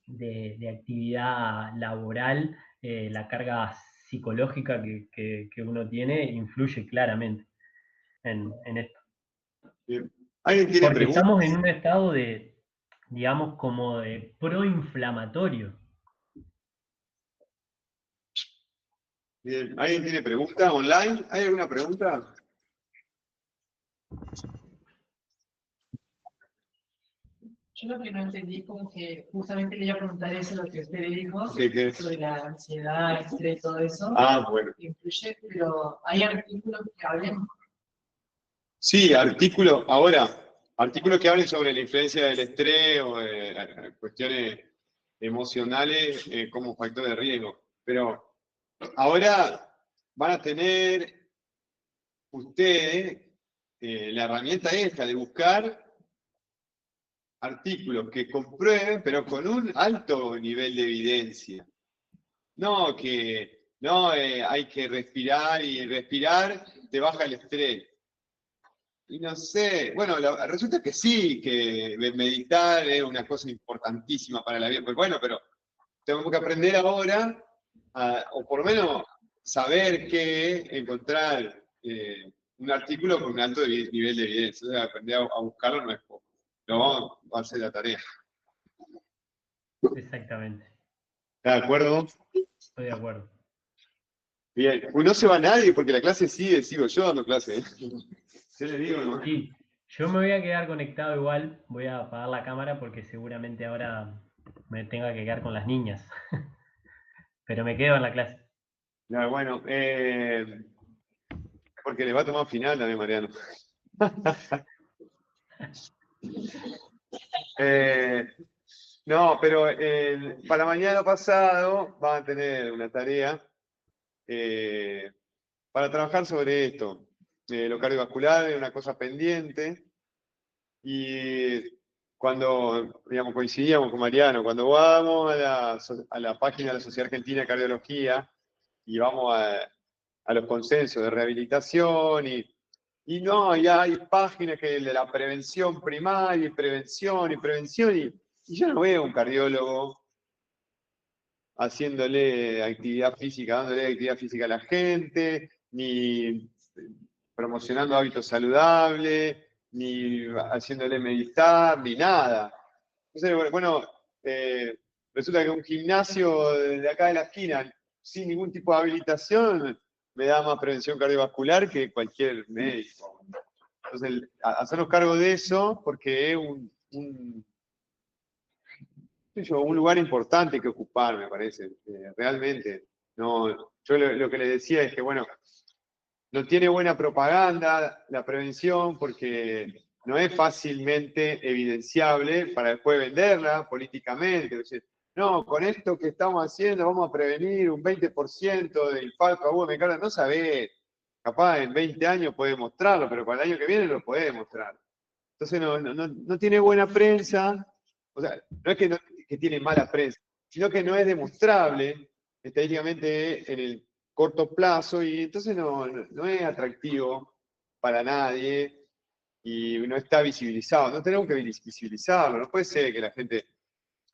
de actividad laboral, la carga psicológica que uno tiene, influye claramente en esto. Bien. ¿Alguien tiene Porque preguntas? estamos en un estado de, digamos, como de proinflamatorio. Bien. ¿Alguien tiene preguntas online? ¿Hay alguna pregunta? Yo lo que no entendí, como que justamente le iba a preguntar eso, lo que usted dijo, ¿Qué? sobre la ansiedad, el estrés, todo eso, Bueno. influye, pero hay artículos que hablen. Sí, artículos que hablen sobre la influencia del estrés o de cuestiones emocionales como factor de riesgo. Pero ahora van a tener ustedes la herramienta esta de buscar artículos que comprueben, pero con un alto nivel de evidencia. No que no hay que respirar y respirar te baja el estrés. Y no sé, bueno, resulta que sí, que meditar es una cosa importantísima para la vida. Pues bueno, pero tenemos que aprender ahora, o por lo menos saber qué encontrar un artículo con un alto nivel de evidencia. O sea, aprender a buscarlo no es poco. Lo vamos a hacer la tarea. Exactamente, ¿Está de acuerdo? estoy de acuerdo. Bien, pues no se va nadie porque la clase sigo yo dando clase. Yo le digo, ¿no? Sí, yo me voy a quedar conectado igual, voy a apagar la cámara porque seguramente ahora me tenga que quedar con las niñas, pero me quedo en la clase. No, bueno, porque le va a tomar final también, Mariano. No, pero para mañana pasado van a tener una tarea para trabajar sobre esto. Lo cardiovascular es una cosa pendiente y cuando, digamos, coincidíamos con Mariano, cuando vamos a la página de la Sociedad Argentina de Cardiología y vamos a los consensos de rehabilitación y no, ya hay páginas que de la prevención primaria y prevención y yo no veo un cardiólogo haciéndole actividad física, dándole actividad física a la gente, ni promocionando hábitos saludables, ni haciéndole meditar, ni nada. Entonces, bueno, resulta que un gimnasio de acá de la esquina, sin ningún tipo de habilitación, me da más prevención cardiovascular que cualquier médico. Entonces, hacernos cargo de eso, porque es un lugar importante que ocupar, me parece, realmente. No, yo lo que le decía es que, bueno, no tiene buena propaganda la prevención porque no es fácilmente evidenciable para después venderla políticamente. Es decir, no, con esto que estamos haciendo vamos a prevenir un 20% de infarto agudo de miocardio. No sabés, capaz en 20 años puede mostrarlo, pero para el año que viene lo puede mostrar. Entonces no tiene buena prensa, o sea, no es que, que tiene mala prensa, sino que no es demostrable estadísticamente en el corto plazo y entonces no es atractivo para nadie y no está visibilizado. No tenemos que visibilizarlo, no puede ser que la gente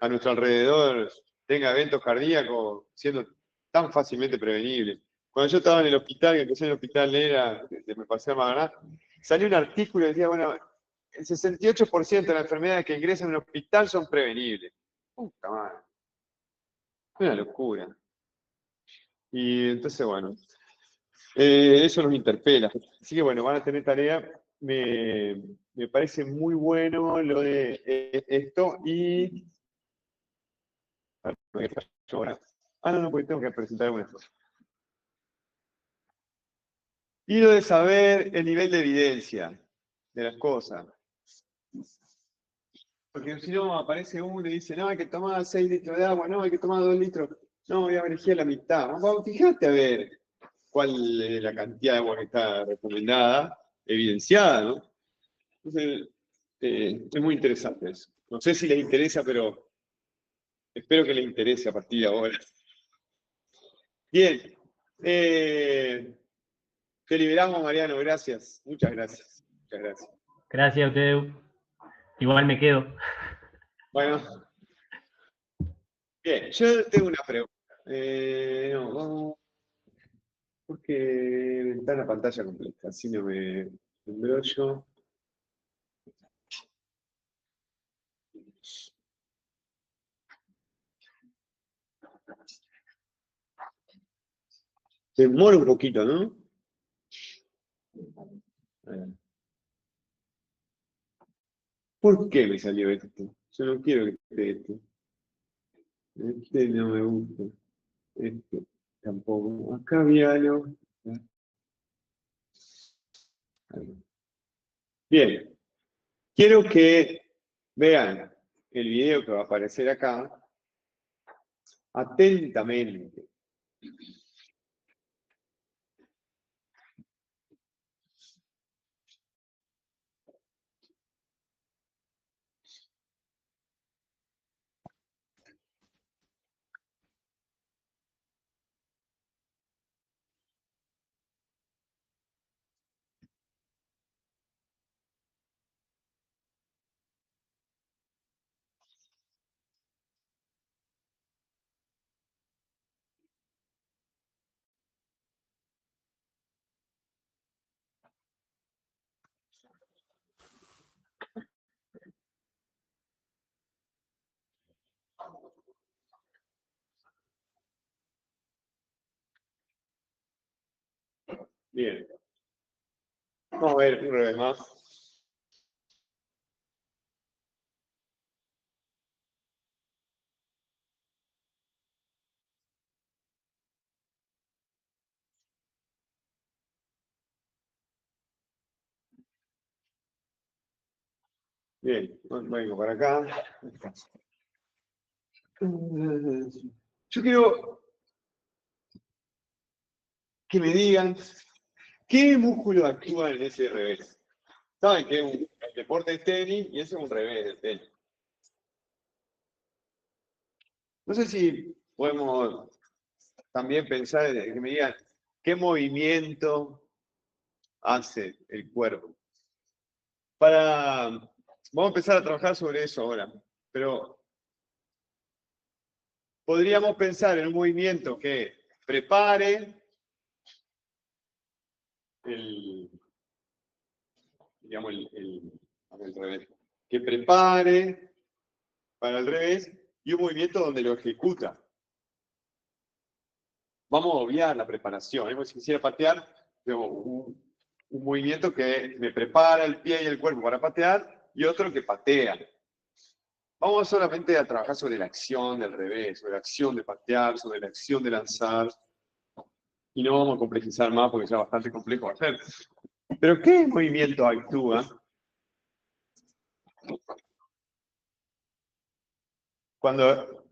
a nuestro alrededor tenga eventos cardíacos siendo tan fácilmente prevenibles. Cuando yo estaba en el hospital, que empecé en el hospital Negra, que me pasé a Maganá, salió un artículo y decía, bueno, el 68% de las enfermedades que ingresan en un hospital son prevenibles. Puta madre, una locura. Y entonces, bueno, eso nos interpela. Así que bueno, van a tener tarea. Me parece muy bueno lo de esto y... no, porque tengo que presentar algunas cosas. Y lo de saber el nivel de evidencia de las cosas. Porque si no, aparece uno y dice, no, hay que tomar 6 litros de agua, no, hay que tomar 2 litros. No, voy a elegir la mitad. Vamos, fíjate a ver cuál es la cantidad de agua que está recomendada, evidenciada, ¿no? Entonces, es muy interesante eso. No sé si les interesa, pero espero que les interese a partir de ahora. Bien. Te liberamos, Mariano, gracias. Muchas gracias. Muchas gracias. Gracias a ustedes. Igual me quedo. Bueno, bien, yo tengo una pregunta. No, vamos, porque ventana pantalla completa, así no me embrollo. Se demora un poquito, ¿no? ¿Por qué me salió esto? Yo no quiero que esté esto. Este no me gusta. Este tampoco. Acá había algo. Bien. Quiero que vean el video que va a aparecer acá atentamente. Bien. Vamos a ver una vez más. Bien, vengo para acá. Yo quiero que me digan qué músculo actúa en ese revés. Saben que el deporte es tenis y ese es un revés del tenis. No sé si podemos también pensar en que me digan qué movimiento hace el cuerpo. Vamos a empezar a trabajar sobre eso ahora, pero podríamos pensar en un movimiento que prepare digamos, al revés, que prepare para el revés y un movimiento donde lo ejecuta. Vamos a obviar la preparación. Si quisiera patear, tengo un movimiento que me prepara el pie y el cuerpo para patear y otro que patea. Vamos solamente a trabajar sobre la acción del revés, sobre la acción de patear, sobre la acción de lanzar. Y no vamos a complejizar más porque ya es bastante complejo hacer. Pero ¿qué movimiento actúa cuando...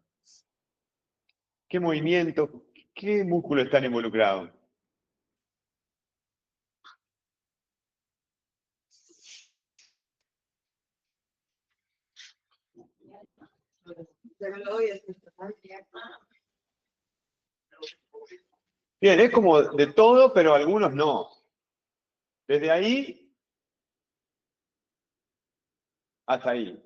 ¿Qué movimiento, qué músculos están involucrados? Bien, es como de todo, pero algunos no. Desde ahí hasta ahí.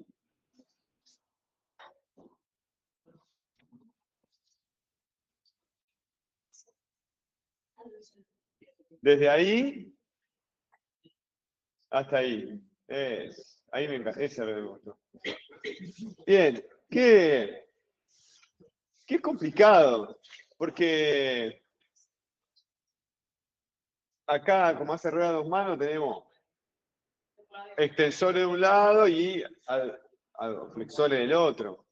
Desde ahí hasta ahí. Ahí me encanta. Ese me gustó. Bien, qué complicado. Porque acá, como hace rueda de dos manos, tenemos extensores de un lado y flexores del otro.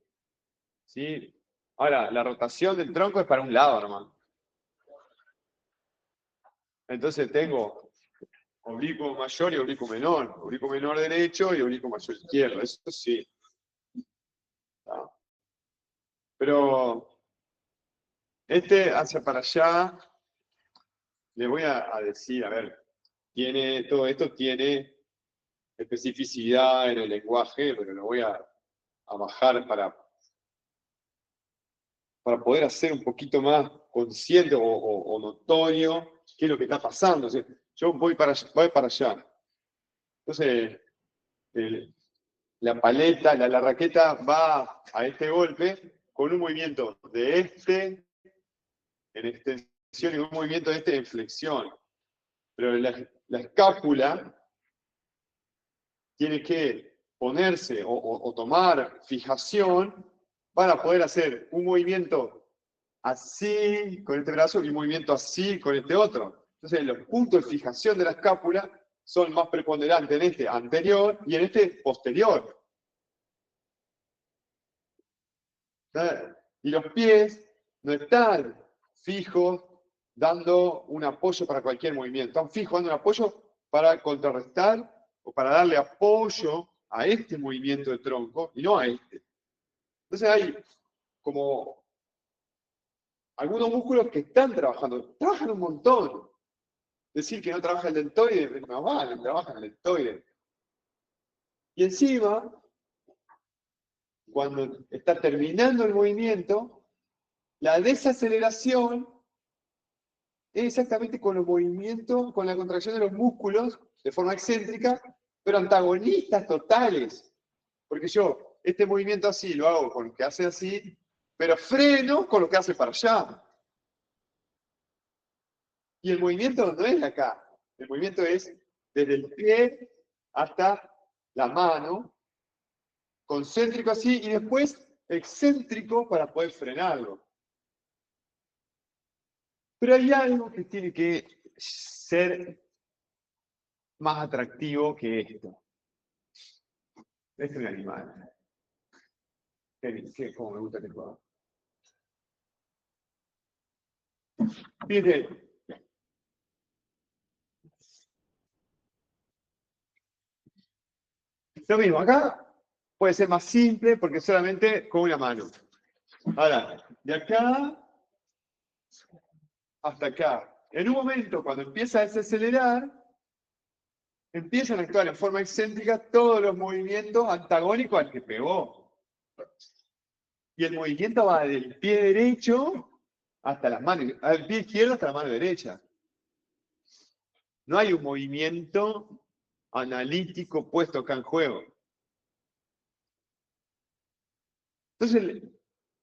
¿Sí? Ahora, la rotación del tronco es para un lado, hermano. Entonces tengo oblicuo mayor y oblicuo menor derecho y oblicuo mayor izquierdo, eso sí. ¿No? Pero este hacia para allá, le voy a decir, a ver, todo esto tiene especificidad en el lenguaje, pero lo voy a bajar para poder hacer un poquito más consciente o notorio qué es lo que está pasando. O sea, yo voy para allá. Entonces, la paleta, la raqueta va a este golpe con un movimiento de este en extensión y un movimiento de este en flexión. Pero la escápula tiene que ponerse o tomar fijación para poder hacer un movimiento así con este brazo y un movimiento así con este otro. Entonces los puntos de fijación de la escápula son más preponderantes en este anterior y en este posterior. Y los pies no están fijos dando un apoyo para cualquier movimiento, están fijos dando un apoyo para contrarrestar o para darle apoyo a este movimiento de tronco y no a este. Entonces hay como algunos músculos que están trabajando, trabajan un montón. Decir que no trabaja el deltoide, no vale, trabaja el deltoide. Y encima, cuando está terminando el movimiento, la desaceleración es exactamente con los movimientos, con la contracción de los músculos de forma excéntrica, pero antagonistas totales. Porque yo, este movimiento así lo hago con lo que hace así, pero freno con lo que hace para allá. Y el movimiento no es acá, el movimiento es desde el pie hasta la mano, concéntrico así, y después excéntrico para poder frenarlo. Pero hay algo que tiene que ser más atractivo que esto. Este es un animal. Cómo me gusta que juega. Fíjate. Lo mismo, acá puede ser más simple porque solamente con una mano. Ahora, de acá hasta acá. En un momento, cuando empieza a desacelerar, empiezan a actuar en forma excéntrica todos los movimientos antagónicos al que pegó. Y el movimiento va del pie derecho hasta las manos, al pie izquierdo hasta la mano derecha. No hay un movimiento analítico puesto acá en juego. Entonces,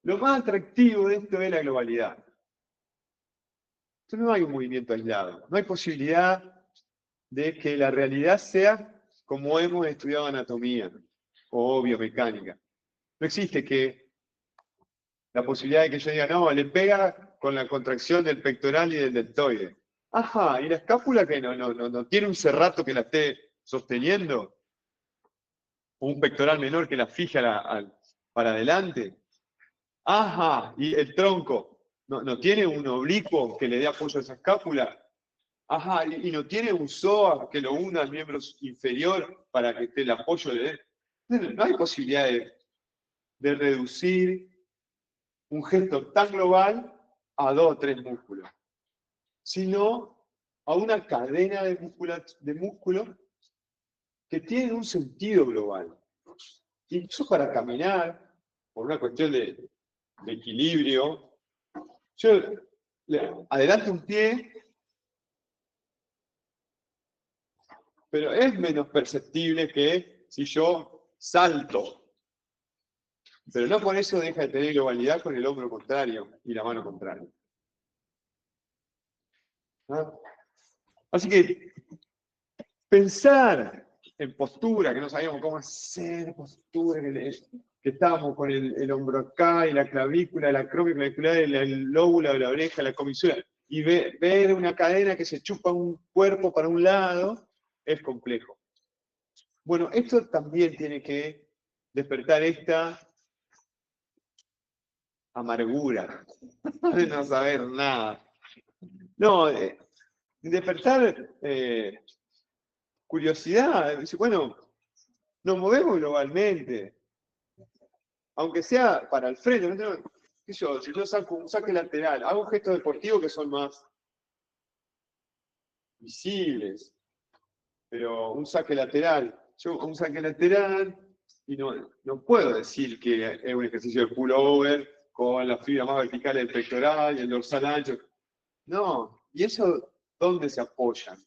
lo más atractivo de esto es la globalidad. Entonces no hay un movimiento aislado. No hay posibilidad de que la realidad sea como hemos estudiado anatomía o biomecánica. No existe que la posibilidad de que yo diga, no, le pega con la contracción del pectoral y del deltoide. Ajá, ¿y la escápula que no tiene un cerrato que la esté sosteniendo? ¿O un pectoral menor que la fije para adelante? Ajá, ¿y el tronco no tiene un oblicuo que le dé apoyo a esa escápula? Ajá, y no tiene un psoas que lo una al miembro inferior para que el apoyo le dé. No hay posibilidad de reducir un gesto tan global a 2 o 3 músculos, sino a una cadena de músculos que tienen un sentido global. Incluso para caminar, por una cuestión de equilibrio, yo adelanto un pie, pero es menos perceptible que si yo salto. Pero no por eso deja de tener globalidad con el hombro contrario y la mano contraria. ¿No? Así que pensar en postura, que no sabíamos cómo hacer postura, que estábamos con el hombro acá y la clavícula, la acromioclavicular, el lóbulo de la oreja, la comisura, y ver una cadena que se chupa un cuerpo para un lado, es complejo. Bueno, esto también tiene que despertar esta amargura de no saber nada. No, despertar curiosidad. Bueno, nos movemos globalmente, aunque sea para el frente. ¿Qué yo? Si yo saco un saque lateral, hago gestos deportivos que son más visibles, pero un saque lateral, y no puedo decir que es un ejercicio de pullover con la fibra más vertical del pectoral y el dorsal ancho. No, ¿y eso dónde se apoyan?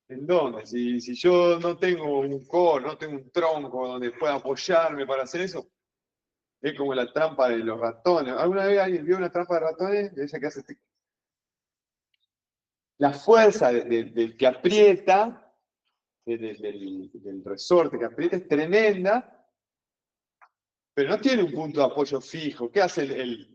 ¿En dónde? Si yo no tengo un core, no tengo un tronco donde pueda apoyarme para hacer eso, es como la trampa de los ratones. ¿Alguna vez alguien vio una trampa de ratones? Esa que hace la fuerza del que aprieta, del resorte que aprieta es tremenda, pero no tiene un punto de apoyo fijo. ¿Qué hace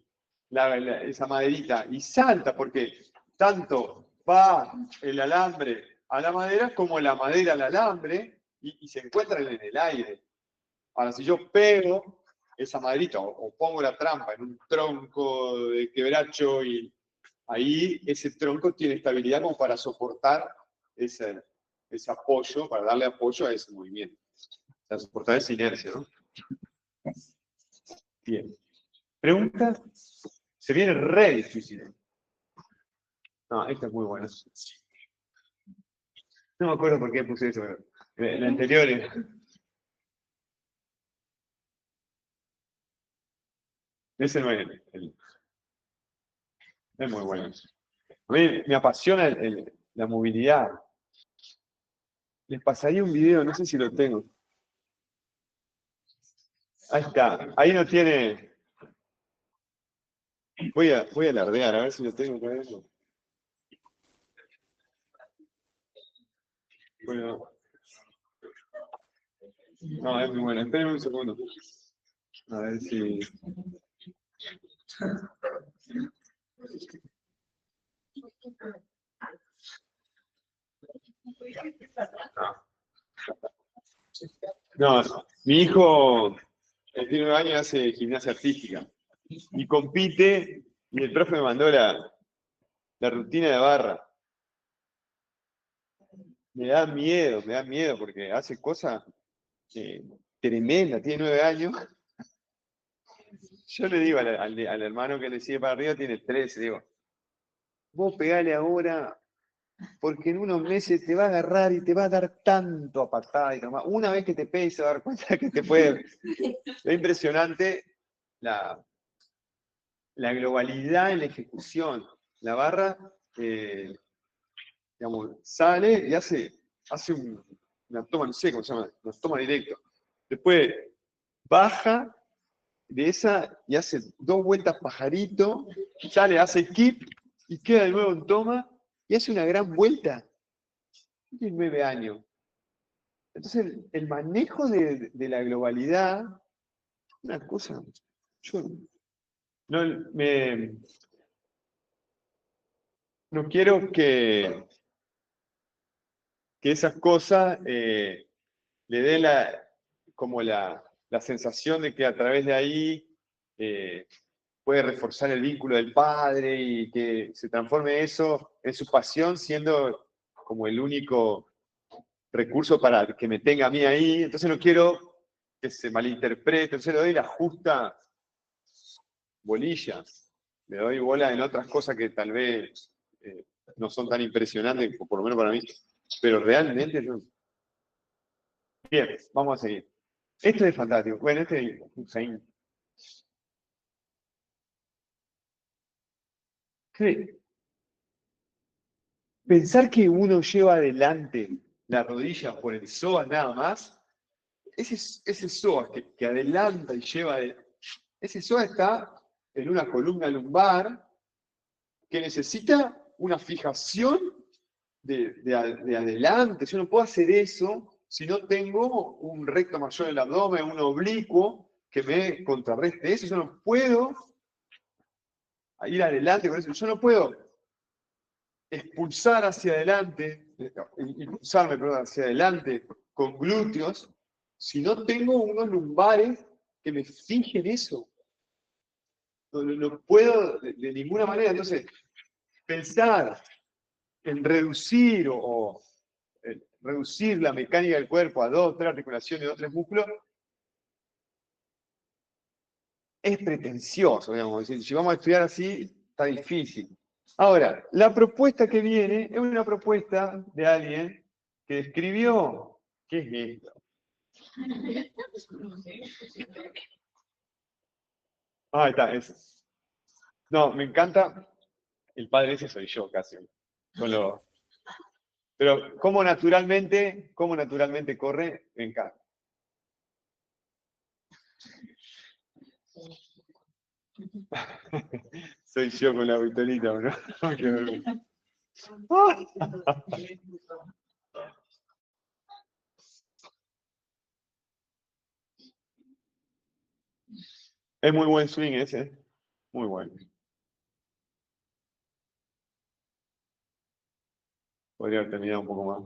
esa maderita? Y salta, porque tanto va el alambre a la madera como la madera al alambre y se encuentran en el aire. Ahora, si yo pego esa maderita o pongo la trampa en un tronco de quebracho y ahí ese tronco tiene estabilidad como para soportar ese apoyo, para darle apoyo a ese movimiento. O sea, soportar esa inercia, ¿no? Bien. ¿Preguntas? Se viene re difícil. No, esta es muy buena. No me acuerdo por qué puse eso, pero la anterior es... Ese no es es muy bueno. A mí me apasiona la movilidad. Les pasaría un video, no sé si lo tengo. Ahí está. Ahí no tiene... Voy a alardear, a ver si lo tengo por eso. Bueno. No, es muy bueno. Espérenme un segundo. A ver si... No, mi hijo tiene 9 años y hace gimnasia artística. Y compite, y el profe me mandó la rutina de barra. Me da miedo, porque hace cosas tremendas, tiene 9 años. Yo le digo al hermano que le sigue para arriba, tiene 13, digo, vos pegale ahora, porque en unos meses te va a agarrar y te va a dar tanto a patada y nomás. Una vez que te pegue, se va a dar cuenta que te puede. Es impresionante la globalidad en la ejecución. La barra, digamos, sale y hace una toma, no sé cómo se llama, una toma directa. Después baja de esa y hace 2 vueltas pajarito, sale, hace keep y queda de nuevo en toma y hace una gran vuelta. Tiene 9 años. Entonces, el manejo de la globalidad, una cosa, yo no quiero que esas cosas le den como la sensación de que a través de ahí puede reforzar el vínculo del padre y que se transforme eso en su pasión, siendo como el único recurso para que me tenga a mí ahí. Entonces no quiero que se malinterprete, entonces le doy la justa bolilla, le doy bola en otras cosas que tal vez no son tan impresionantes, por lo menos para mí, pero realmente yo... Bien, vamos a seguir. Esto es fantástico. Bueno, este es Hussein. Pensar que uno lleva adelante la rodilla por el psoas nada más, ese psoas que adelanta y lleva adelante, ese psoas está en una columna lumbar que necesita una fijación de adelante. Yo no puedo hacer eso si no tengo un recto mayor en el abdomen, un oblicuo que me contrarreste eso. Yo no puedo ir adelante con eso. Yo no puedo expulsar hacia adelante, impulsarme, perdón, hacia adelante con glúteos, si no tengo unos lumbares que me fijen eso. No puedo de ninguna manera. Entonces, pensar en reducir o reducir la mecánica del cuerpo a 2, 3 articulaciones, 2, 3 músculos, es pretencioso, digamos. Si vamos a estudiar así, está difícil. Ahora, la propuesta que viene es una propuesta de alguien que escribió, ¿qué es esto? Ah, está, eso. No, me encanta, el padre ese soy yo casi. Pero cómo naturalmente corre, me encanta. Soy yo con la vitolita, ¿no? Es muy buen swing ese, muy bueno. Podría haber terminado un poco más.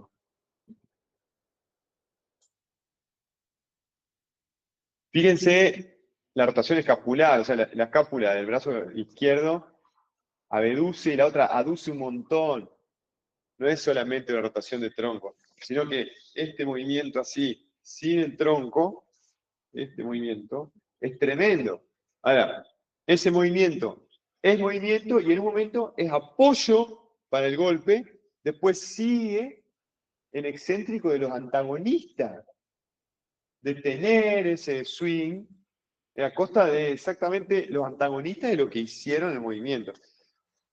Fíjense la rotación escapular, o sea, la escápula del brazo izquierdo abduce y la otra aduce un montón. No es solamente la rotación de tronco, sino que este movimiento así, sin el tronco, este movimiento, es tremendo. Ahora, ese movimiento es movimiento y en un momento es apoyo para el golpe, después sigue en excéntrico de los antagonistas, de tener ese swing a costa de exactamente los antagonistas de lo que hicieron el movimiento.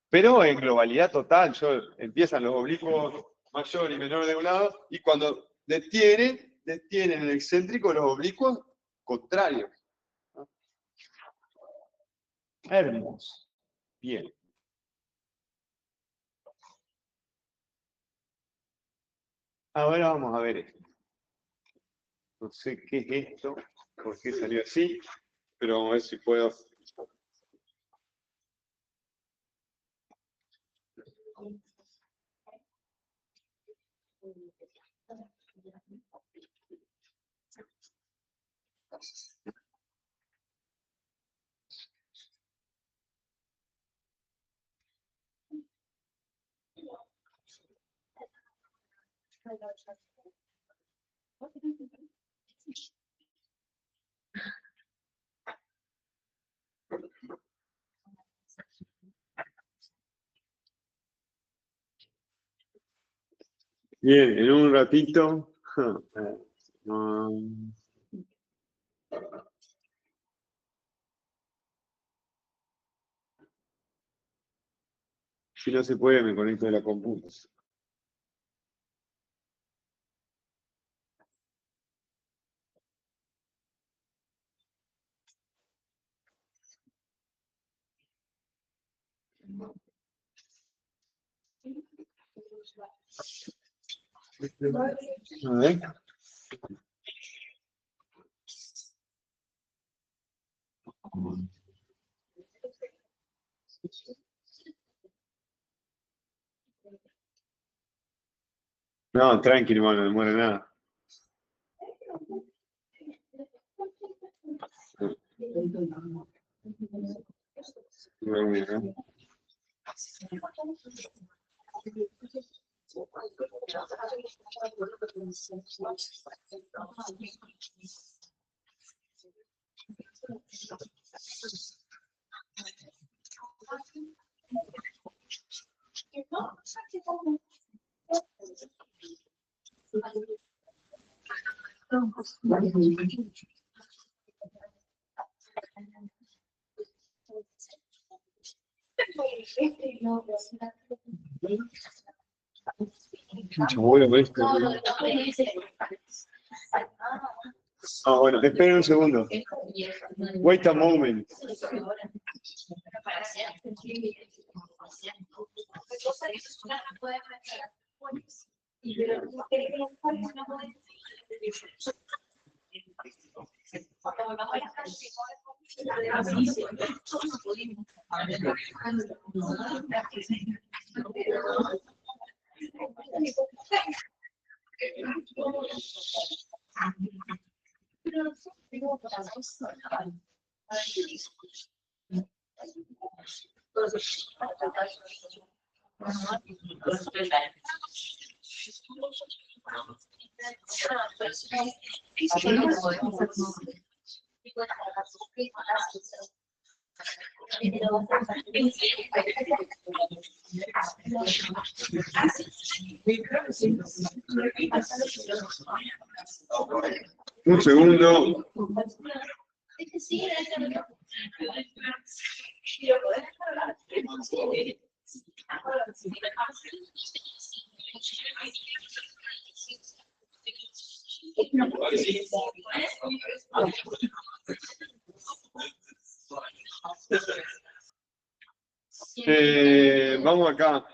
Pero en globalidad total, empiezan los oblicuos mayor y menor de un lado, y cuando detienen el excéntrico los oblicuos contrarios. ¿No? Hermoso. Bien. Ahora vamos a ver esto. No sé qué es esto, por qué salió así, pero vamos a ver si puedo. Bien, en un ratito. Si no se puede, me conecto a la computadora. A ver. No, tranqui, hermano, no demora nada. Mucho bueno con esto. Ah, bueno, esperen un segundo. Wait a moment. Un segundo. Vamos acá.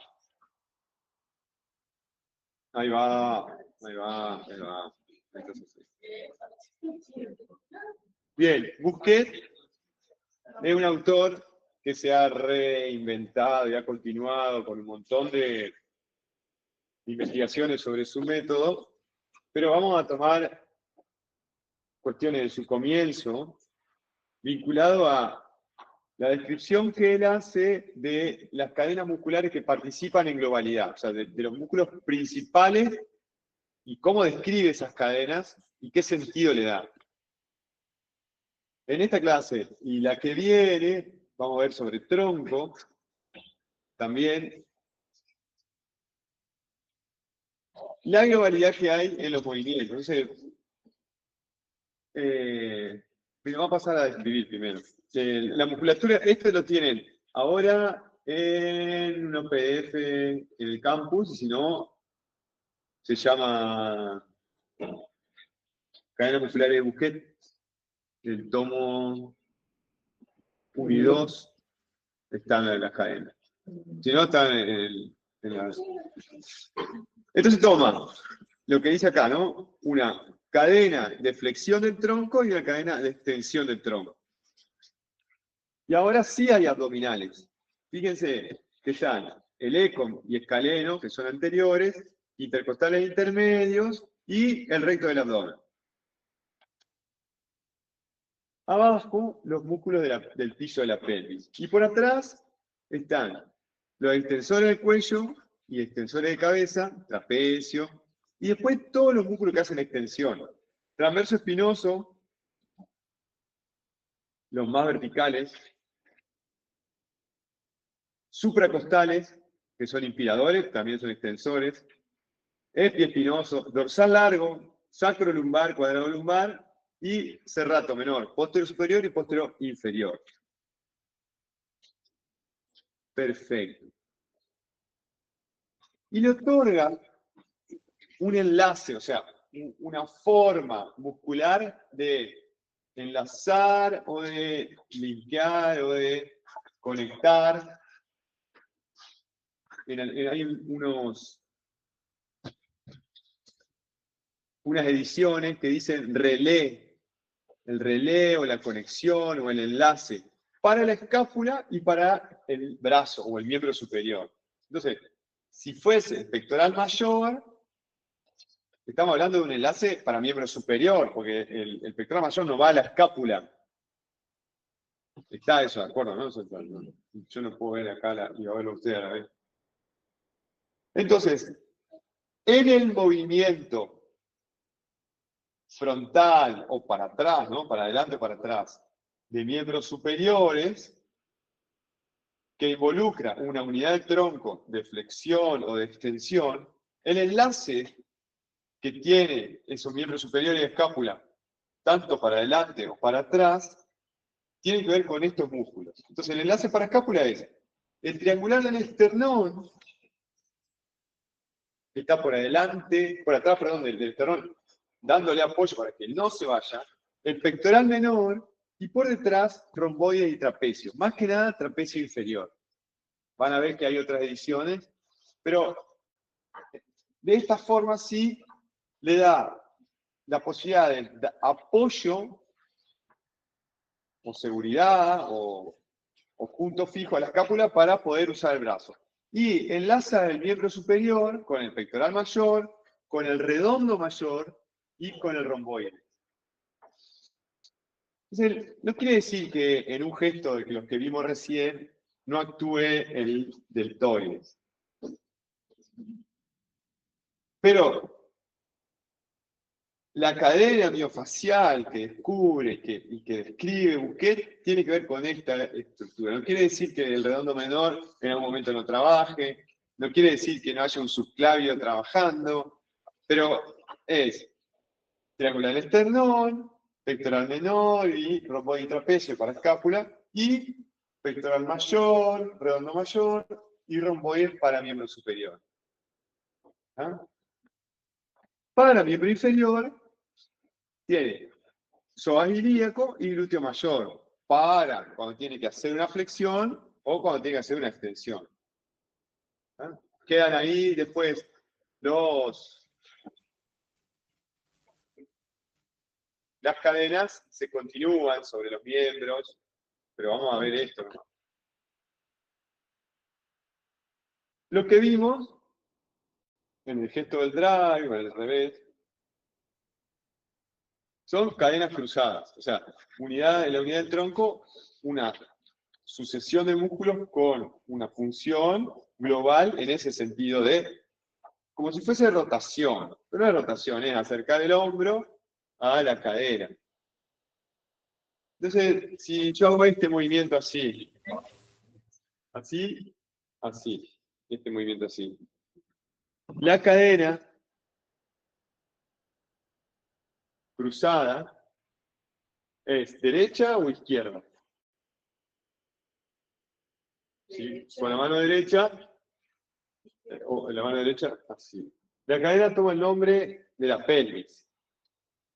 Ahí va, ahí va, ahí va. Bien, Busquet es un autor que se ha reinventado y ha continuado con un montón de investigaciones sobre su método, pero vamos a tomar cuestiones de su comienzo vinculado a la descripción que él hace de las cadenas musculares que participan en globalidad, o sea, de los músculos principales y cómo describe esas cadenas y qué sentido le da. En esta clase y la que viene, vamos a ver sobre tronco, también la globalidad que hay en los movimientos. Entonces, vamos a pasar a describir primero. La musculatura, esto lo tienen ahora en un PDF en el campus, y si no, se llama Cadena muscular de Busquet, el tomo 1 y 2 están en las cadenas. Si no, están en las... Entonces toma lo que dice acá, ¿no? Una cadena de flexión del tronco y una cadena de extensión del tronco. Y ahora sí hay abdominales. Fíjense que están el ecom y escaleno, que son anteriores, intercostales intermedios y el recto del abdomen. Abajo, los músculos del piso de la pelvis. Y por atrás están los extensores del cuello y extensores de cabeza, trapecio, y después todos los músculos que hacen extensión. Transverso espinoso, los más verticales, supracostales, que son inspiradores, también son extensores, epiespinoso, dorsal largo, sacrolumbar, cuadrolumbar y serrato menor, posterior superior y posterior inferior. Perfecto. Y le otorga un enlace, o sea, una forma muscular de enlazar o de linkear o de conectar. Hay unas ediciones que dicen relé, el relé o la conexión o el enlace para la escápula y para el brazo o el miembro superior. Entonces, si fuese el pectoral mayor, estamos hablando de un enlace para miembro superior, porque el pectoral mayor no va a la escápula. Está eso, de acuerdo, ¿no? Yo no puedo ver acá y a verlo usted a la vez. Entonces, en el movimiento frontal o para atrás, ¿no? Para adelante o para atrás, de miembros superiores, que involucra una unidad de tronco de flexión o de extensión, el enlace que tiene esos miembros superiores y escápula, tanto para adelante o para atrás, tiene que ver con estos músculos. Entonces, el enlace para escápula es el triangular del esternón, que está por adelante, por atrás, perdón, del esternón, dándole apoyo para que no se vaya, el pectoral menor y por detrás romboide y trapecio. Más que nada, trapecio inferior. Van a ver que hay otras ediciones, pero de esta forma sí le da la posibilidad de apoyo o seguridad o punto fijo a la escápula para poder usar el brazo. Y enlaza el miembro superior con el pectoral mayor, con el redondo mayor y con el romboide. Entonces, no quiere decir que en un gesto de los que vimos recién no actúe el deltoides. Pero la cadena miofacial que descubre y que describe Bouquet tiene que ver con esta estructura. No quiere decir que el redondo menor en algún momento no trabaje, no quiere decir que no haya un subclavio trabajando, pero es triángulo del esternón, pectoral menor y romboide y trapecio para escápula, y pectoral mayor, redondo mayor y romboide para miembro superior. ¿Ah? Para miembro inferior, tiene psoas ilíaco y glúteo mayor, para cuando tiene que hacer una flexión o cuando tiene que hacer una extensión. ¿Ah? Quedan ahí después las cadenas se continúan sobre los miembros, pero vamos a ver esto, ¿no? Lo que vimos en el gesto del drive, o al revés, son cadenas cruzadas. O sea, en la unidad del tronco, una sucesión de músculos con una función global en ese sentido de, como si fuese rotación. Pero no es rotación, es acercar el hombro a la cadera. Entonces, si yo hago este movimiento así, así, así, este movimiento así, la cadena cruzada es derecha o izquierda. ¿Sí? Con la mano derecha, o la mano derecha, así. La cadena toma el nombre de la pelvis.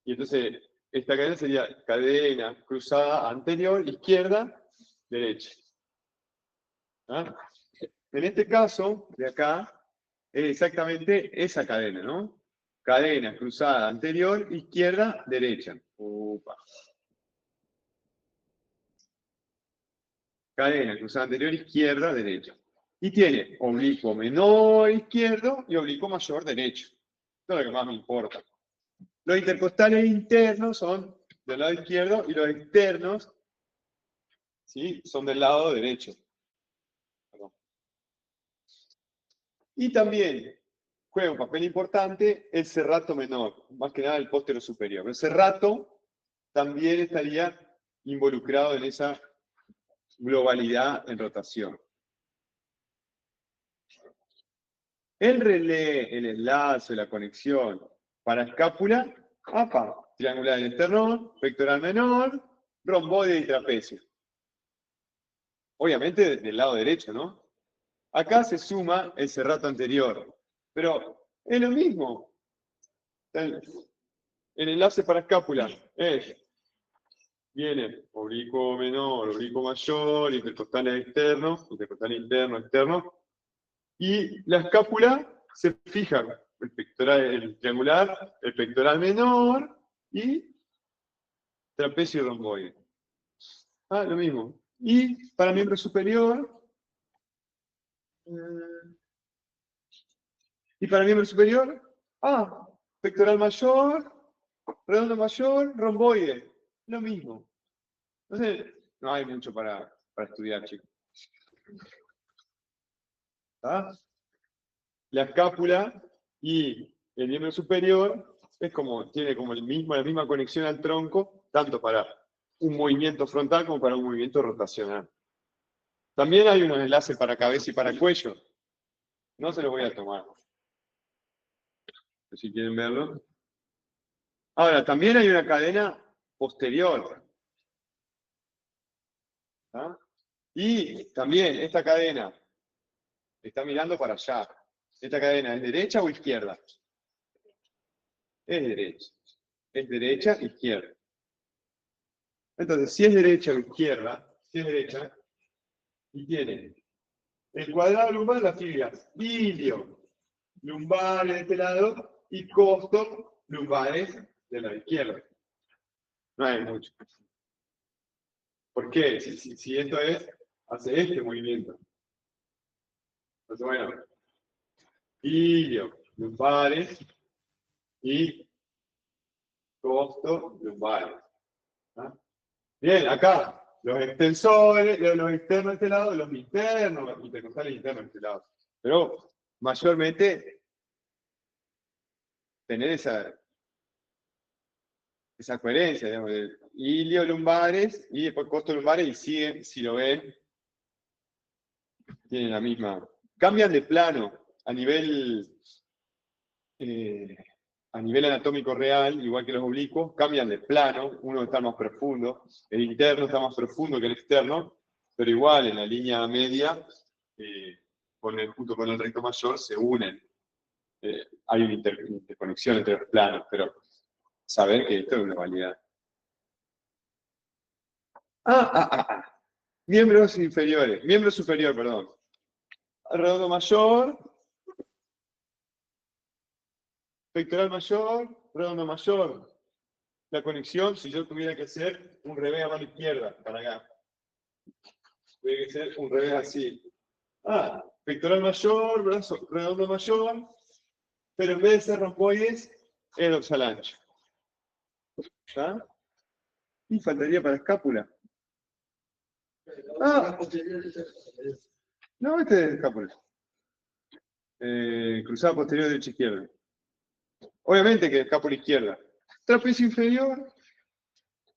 Y entonces, esta cadena sería cadena cruzada anterior, izquierda, derecha. ¿Ah? En este caso, de acá, es exactamente esa cadena, ¿no? Cadena cruzada anterior, izquierda, derecha. Upa. Cadena cruzada anterior, izquierda, derecha. Y tiene oblicuo menor izquierdo y oblicuo mayor derecho. Esto es lo que más me importa. Los intercostales internos son del lado izquierdo y los externos, ¿sí?, son del lado derecho. Perdón. Y también juega un papel importante el serrato menor, más que nada el posterior superior. El serrato también estaría involucrado en esa globalidad en rotación. el relé, el enlace, la conexión para escápula, triangular del esternón, pectoral menor, romboide y trapecio. Obviamente del lado derecho, ¿no? Acá se suma el serrato anterior, pero es lo mismo. El enlace para escápula viene oblicuo menor, oblicuo mayor, intercostal externo, intercostal interno, externo, y la escápula se fija, el pectoral, el triangular, el pectoral menor y trapecio y romboide. Lo mismo. Y para miembro superior, pectoral mayor, redondo mayor, romboide. Lo mismo. Entonces, no hay mucho para estudiar, chicos. ¿Ah? La escápula y el miembro superior tiene como la misma conexión al tronco, tanto para un movimiento frontal como para un movimiento rotacional. También hay unos enlaces para cabeza y para cuello. No se los voy a tomar. Si quieren verlo. Ahora, también hay una cadena posterior. ¿Ah? Y también esta cadena está mirando para allá. ¿Esta cadena es derecha o izquierda? Es derecha. Es derecha, izquierda. Entonces, si es derecha o izquierda, si es derecha, y tiene el cuadrado lumbar de las fibras ilio lumbares de este lado y costo lumbares de la izquierda. No hay mucho. ¿Por qué? Si esto hace este movimiento. Entonces, bueno, ilio lumbares y costo lumbares. ¿Ah? Bien, acá. Los extensores, los externos de este lado, los internos, los intercostales internos de este lado. Pero mayormente tener esa coherencia, digamos, de ilio lumbares y después costo lumbares y siguen, si lo ven, tienen la misma. Cambian de plano a nivel anatómico real, igual que los oblicuos, cambian de plano, uno está más profundo, el interno está más profundo que el externo, pero igual en la línea media, junto con el recto mayor, se unen. Hay una interconexión entre los planos, pero saber que esto es una validad. Miembros inferiores, miembro superior, perdón. Redondo mayor, pectoral mayor, redondo mayor. La conexión, si yo tuviera que hacer un revés a mano izquierda, para acá. Tuviera que ser un revés así. Pectoral mayor, brazo redondo mayor, pero en vez de ser romboides, es dorsal ancho. ¿Está? Y faltaría para escápula. No, este es escápula. Cruzada posterior derecha-izquierda. Obviamente que escápula izquierda. Trapecio inferior,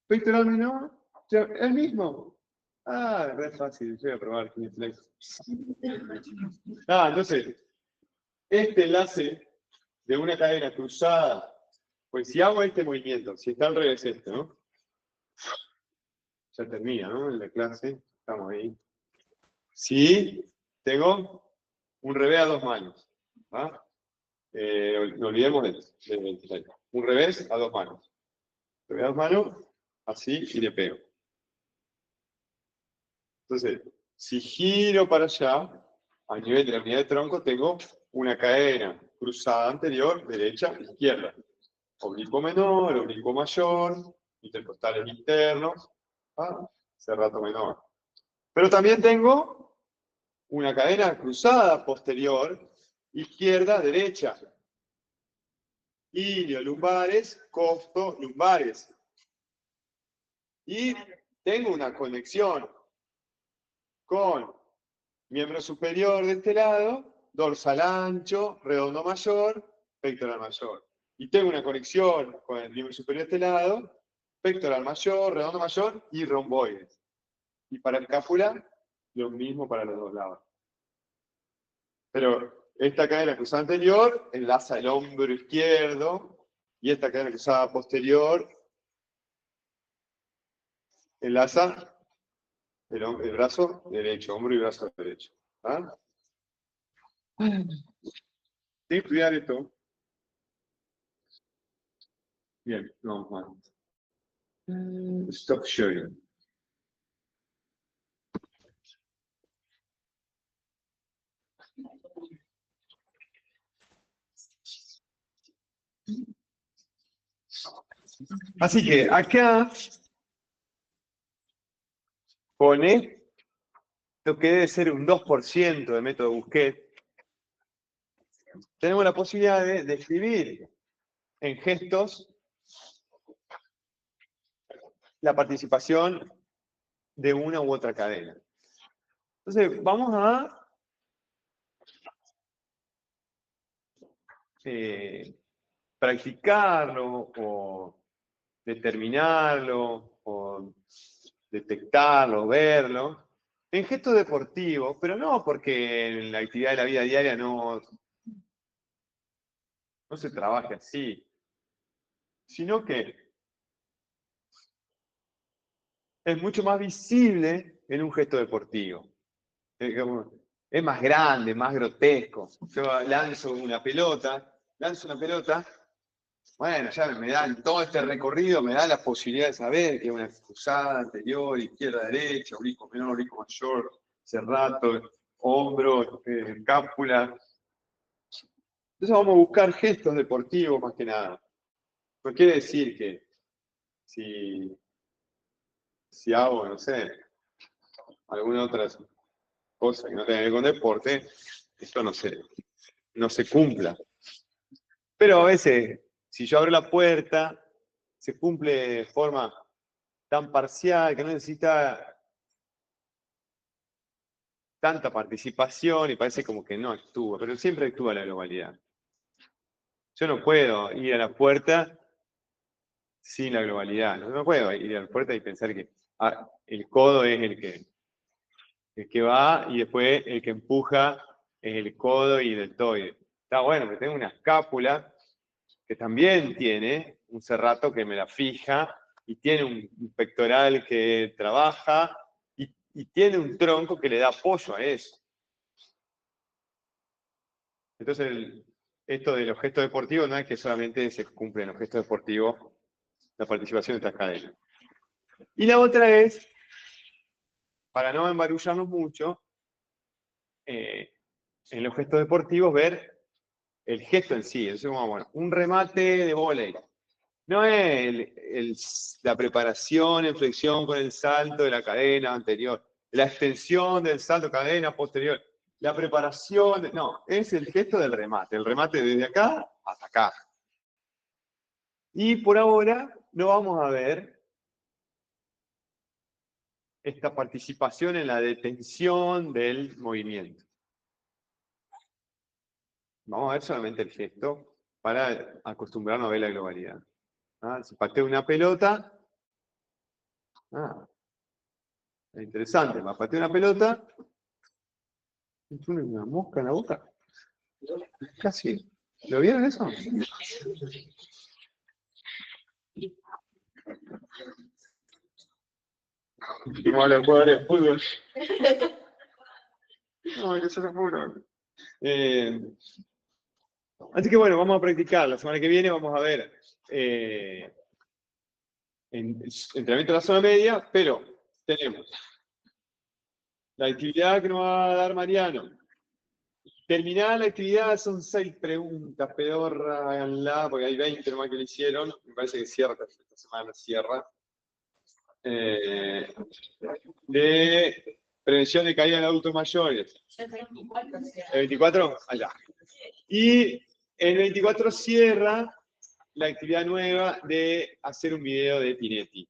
pectoral menor, el mismo. Re fácil, voy a probar Kineflex. Entonces, este enlace de una cadena cruzada, pues si hago este movimiento, si está al revés esto, ¿no? Ya termina, ¿no? En la clase, estamos ahí. Si tengo un revés a dos manos, ¿va? No olvidemos de un revés a dos manos. Revés a dos manos, así, y le pego. Entonces, si giro para allá, a nivel de la unidad de tronco, tengo una cadena cruzada anterior, derecha, izquierda. Oblicuo menor, oblicuo mayor, intercostales internos, serrato menor. Pero también tengo una cadena cruzada posterior, izquierda, derecha. Ilio lumbares, costo lumbares. Y tengo una conexión con miembro superior de este lado, dorsal ancho, redondo mayor, pectoral mayor. Y tengo una conexión con el miembro superior de este lado, pectoral mayor, redondo mayor y romboides. Y para escápula, lo mismo para los dos lados. Pero esta cadena cruzada anterior enlaza el hombro izquierdo y esta cadena cruzada posterior enlaza el brazo derecho, hombro y brazo derecho. ¿Ah? Tienes que estudiar esto. Bien, vamos mal. Stop sharing. Así que acá pone lo que debe ser un 2% de método Busquet. Tenemos la posibilidad de describir en gestos la participación de una u otra cadena. Entonces, vamos a practicarlo o determinarlo o detectarlo, verlo en gestos deportivos, pero no porque en la actividad de la vida diaria no se trabaje así, sino que es mucho más visible en un gesto deportivo. Es más grande, más grotesco. Yo lanzo una pelota, bueno, ya me dan todo este recorrido, me da la posibilidad de saber que es una cruzada anterior, izquierda, derecha, oblicuo menor, oblicuo mayor, cerrato, hombro, cápula. Entonces vamos a buscar gestos deportivos más que nada. No quiere decir que si hago, no sé, alguna otra cosa que no tenga que ver con deporte, esto no se cumpla. Pero a veces, si yo abro la puerta, se cumple de forma tan parcial que no necesita tanta participación y parece como que no actúa, pero siempre actúa la globalidad. Yo no puedo ir a la puerta sin la globalidad. No puedo ir a la puerta y pensar que el codo es el que va y después el que empuja es el codo y el deltoide. Está bueno, pero tengo una escápula que también tiene un serrato que me la fija y tiene un pectoral que trabaja y tiene un tronco que le da apoyo a eso. Entonces, esto de los gestos deportivos no es que solamente se cumplen los gestos deportivos la participación de estas cadenas. Y la otra es, para no embarullarnos mucho, en los gestos deportivos ver el gesto en sí. Entonces, bueno, un remate de vóley. No es la preparación en flexión con el salto de la cadena anterior, la extensión del salto cadena posterior, la preparación, no, es el gesto del remate, el remate desde acá hasta acá. Y por ahora no vamos a ver esta participación en la detención del movimiento. Vamos a ver solamente el gesto para acostumbrarnos a ver la globalidad. Si pateo una pelota, es interesante, me pateo una pelota, y tiene una mosca en la boca. Casi. ¿Lo vieron eso? Como habla el jugador de fútbol. No, que se lo juro. Así que bueno, vamos a practicar. La semana que viene vamos a ver entrenamiento de la zona media, pero tenemos la actividad que nos va a dar Mariano. Terminada la actividad son 6 preguntas, pedorra, háganla, porque hay 20 nomás que le hicieron. Me parece que cierra esta semana, cierra. De prevención de caída de adultos mayores. ¿El 24? Allá. Y el 24 cierra la actividad nueva de hacer un video de Tinetti.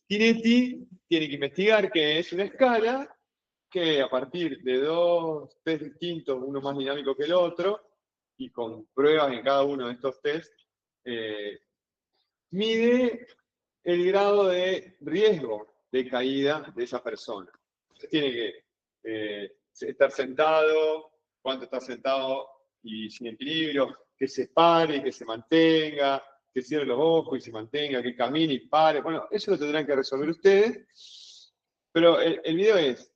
Tinetti tiene que investigar que es una escala que a partir de 2 test distintos, uno más dinámico que el otro, y con pruebas en cada uno de estos test, mide el grado de riesgo de caída de esa persona. Entonces tiene que estar sentado, cuánto está sentado y sin equilibrio, que se pare, que se mantenga, que cierre los ojos y se mantenga, que camine y pare. Bueno, eso lo tendrán que resolver ustedes. Pero el video es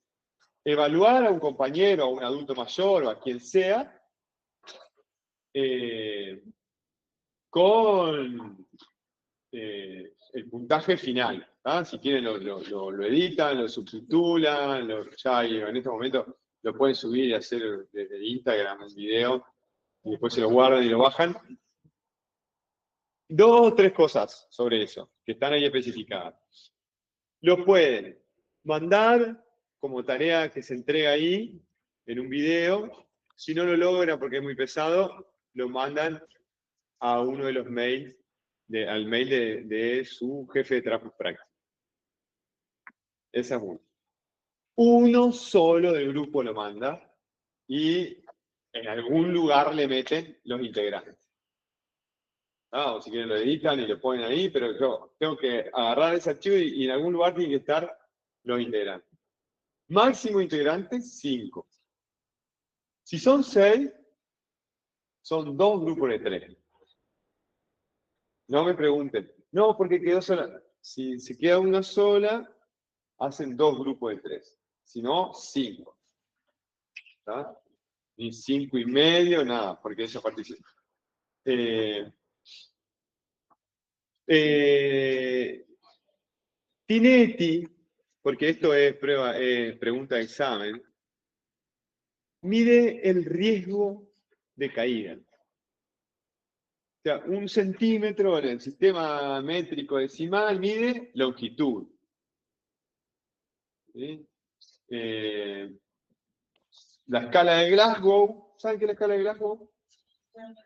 evaluar a un compañero, a un adulto mayor o a quien sea, con el puntaje final. Si quieren lo editan, lo subtitulan, ya en este momento lo pueden subir y hacer desde Instagram un video y después se lo guardan y lo bajan. 2 o 3 cosas sobre eso, que están ahí especificadas. Lo pueden mandar como tarea que se entrega ahí en un video. Si no lo logran porque es muy pesado, lo mandan a uno de los mails, al mail de su jefe de trabajo práctico. Esa es una. Uno solo del grupo lo manda y en algún lugar le meten los integrantes. O si quieren lo editan y lo ponen ahí, pero yo tengo que agarrar ese archivo y en algún lugar tienen que estar los integrantes. Máximo integrantes, 5. Si son 6, son 2 grupos de 3. No me pregunten. No, porque quedó sola. Si se queda una sola, hacen 2 grupos de 3. Si no, 5. ¿Está? Ni 5 y medio, nada, porque eso participa. Tinetti, porque esto es pregunta de examen, mide el riesgo de caída. O sea, 1 centímetro en el sistema métrico decimal mide longitud. ¿Sí? La escala de Glasgow, ¿saben qué es la escala de Glasgow?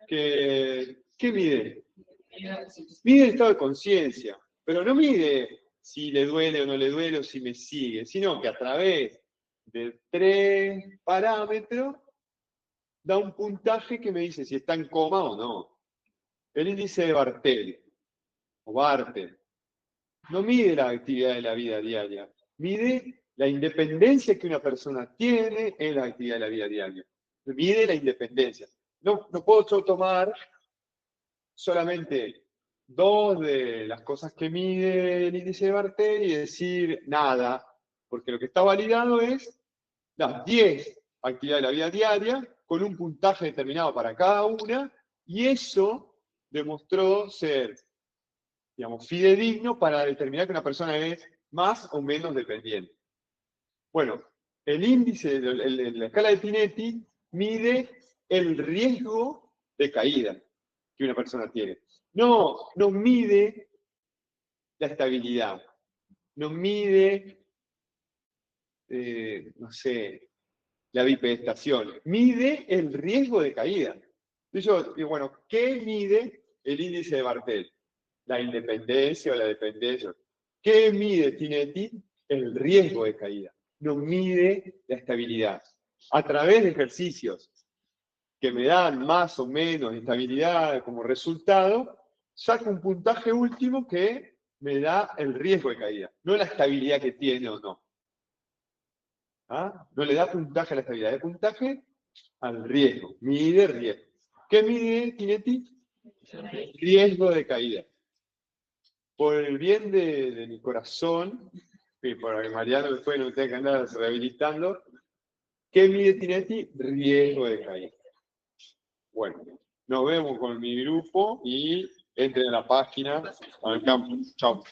¿Qué mide? Mide el estado de conciencia, pero no mide si le duele o no le duele o si me sigue, sino que a través de 3 parámetros da un puntaje que me dice si está en coma o no. El índice de Bartel, o Bartel, no mide la actividad de la vida diaria, mide la independencia que una persona tiene en la actividad de la vida diaria. Mide la independencia. No puedo yo tomar solamente 2 de las cosas que mide el índice de Bartel y decir nada, porque lo que está validado es las 10 actividades de la vida diaria con un puntaje determinado para cada una, y eso demostró ser, digamos, fidedigno para determinar que una persona es más o menos dependiente. Bueno, el índice, la escala de Tinetti mide el riesgo de caída que una persona tiene. No mide la estabilidad, no mide, no sé, la bipedestación, mide el riesgo de caída. Yo digo, bueno, ¿qué mide el índice de Bartel? La independencia o la dependencia. ¿Qué mide Tinetti? El riesgo de caída. No mide la estabilidad. A través de ejercicios que me dan más o menos estabilidad como resultado, saco un puntaje último que me da el riesgo de caída, no la estabilidad que tiene o no. No le da puntaje a la estabilidad, da puntaje al riesgo, mide riesgo. ¿Qué mide Tinetti? Riesgo de caída. Por el bien de mi corazón, y por que Mariano después no tenga que andar rehabilitando, ¿qué mide Tinetti? Riesgo de caída. Bueno, nos vemos con mi grupo y entren a la página al campus. Chao.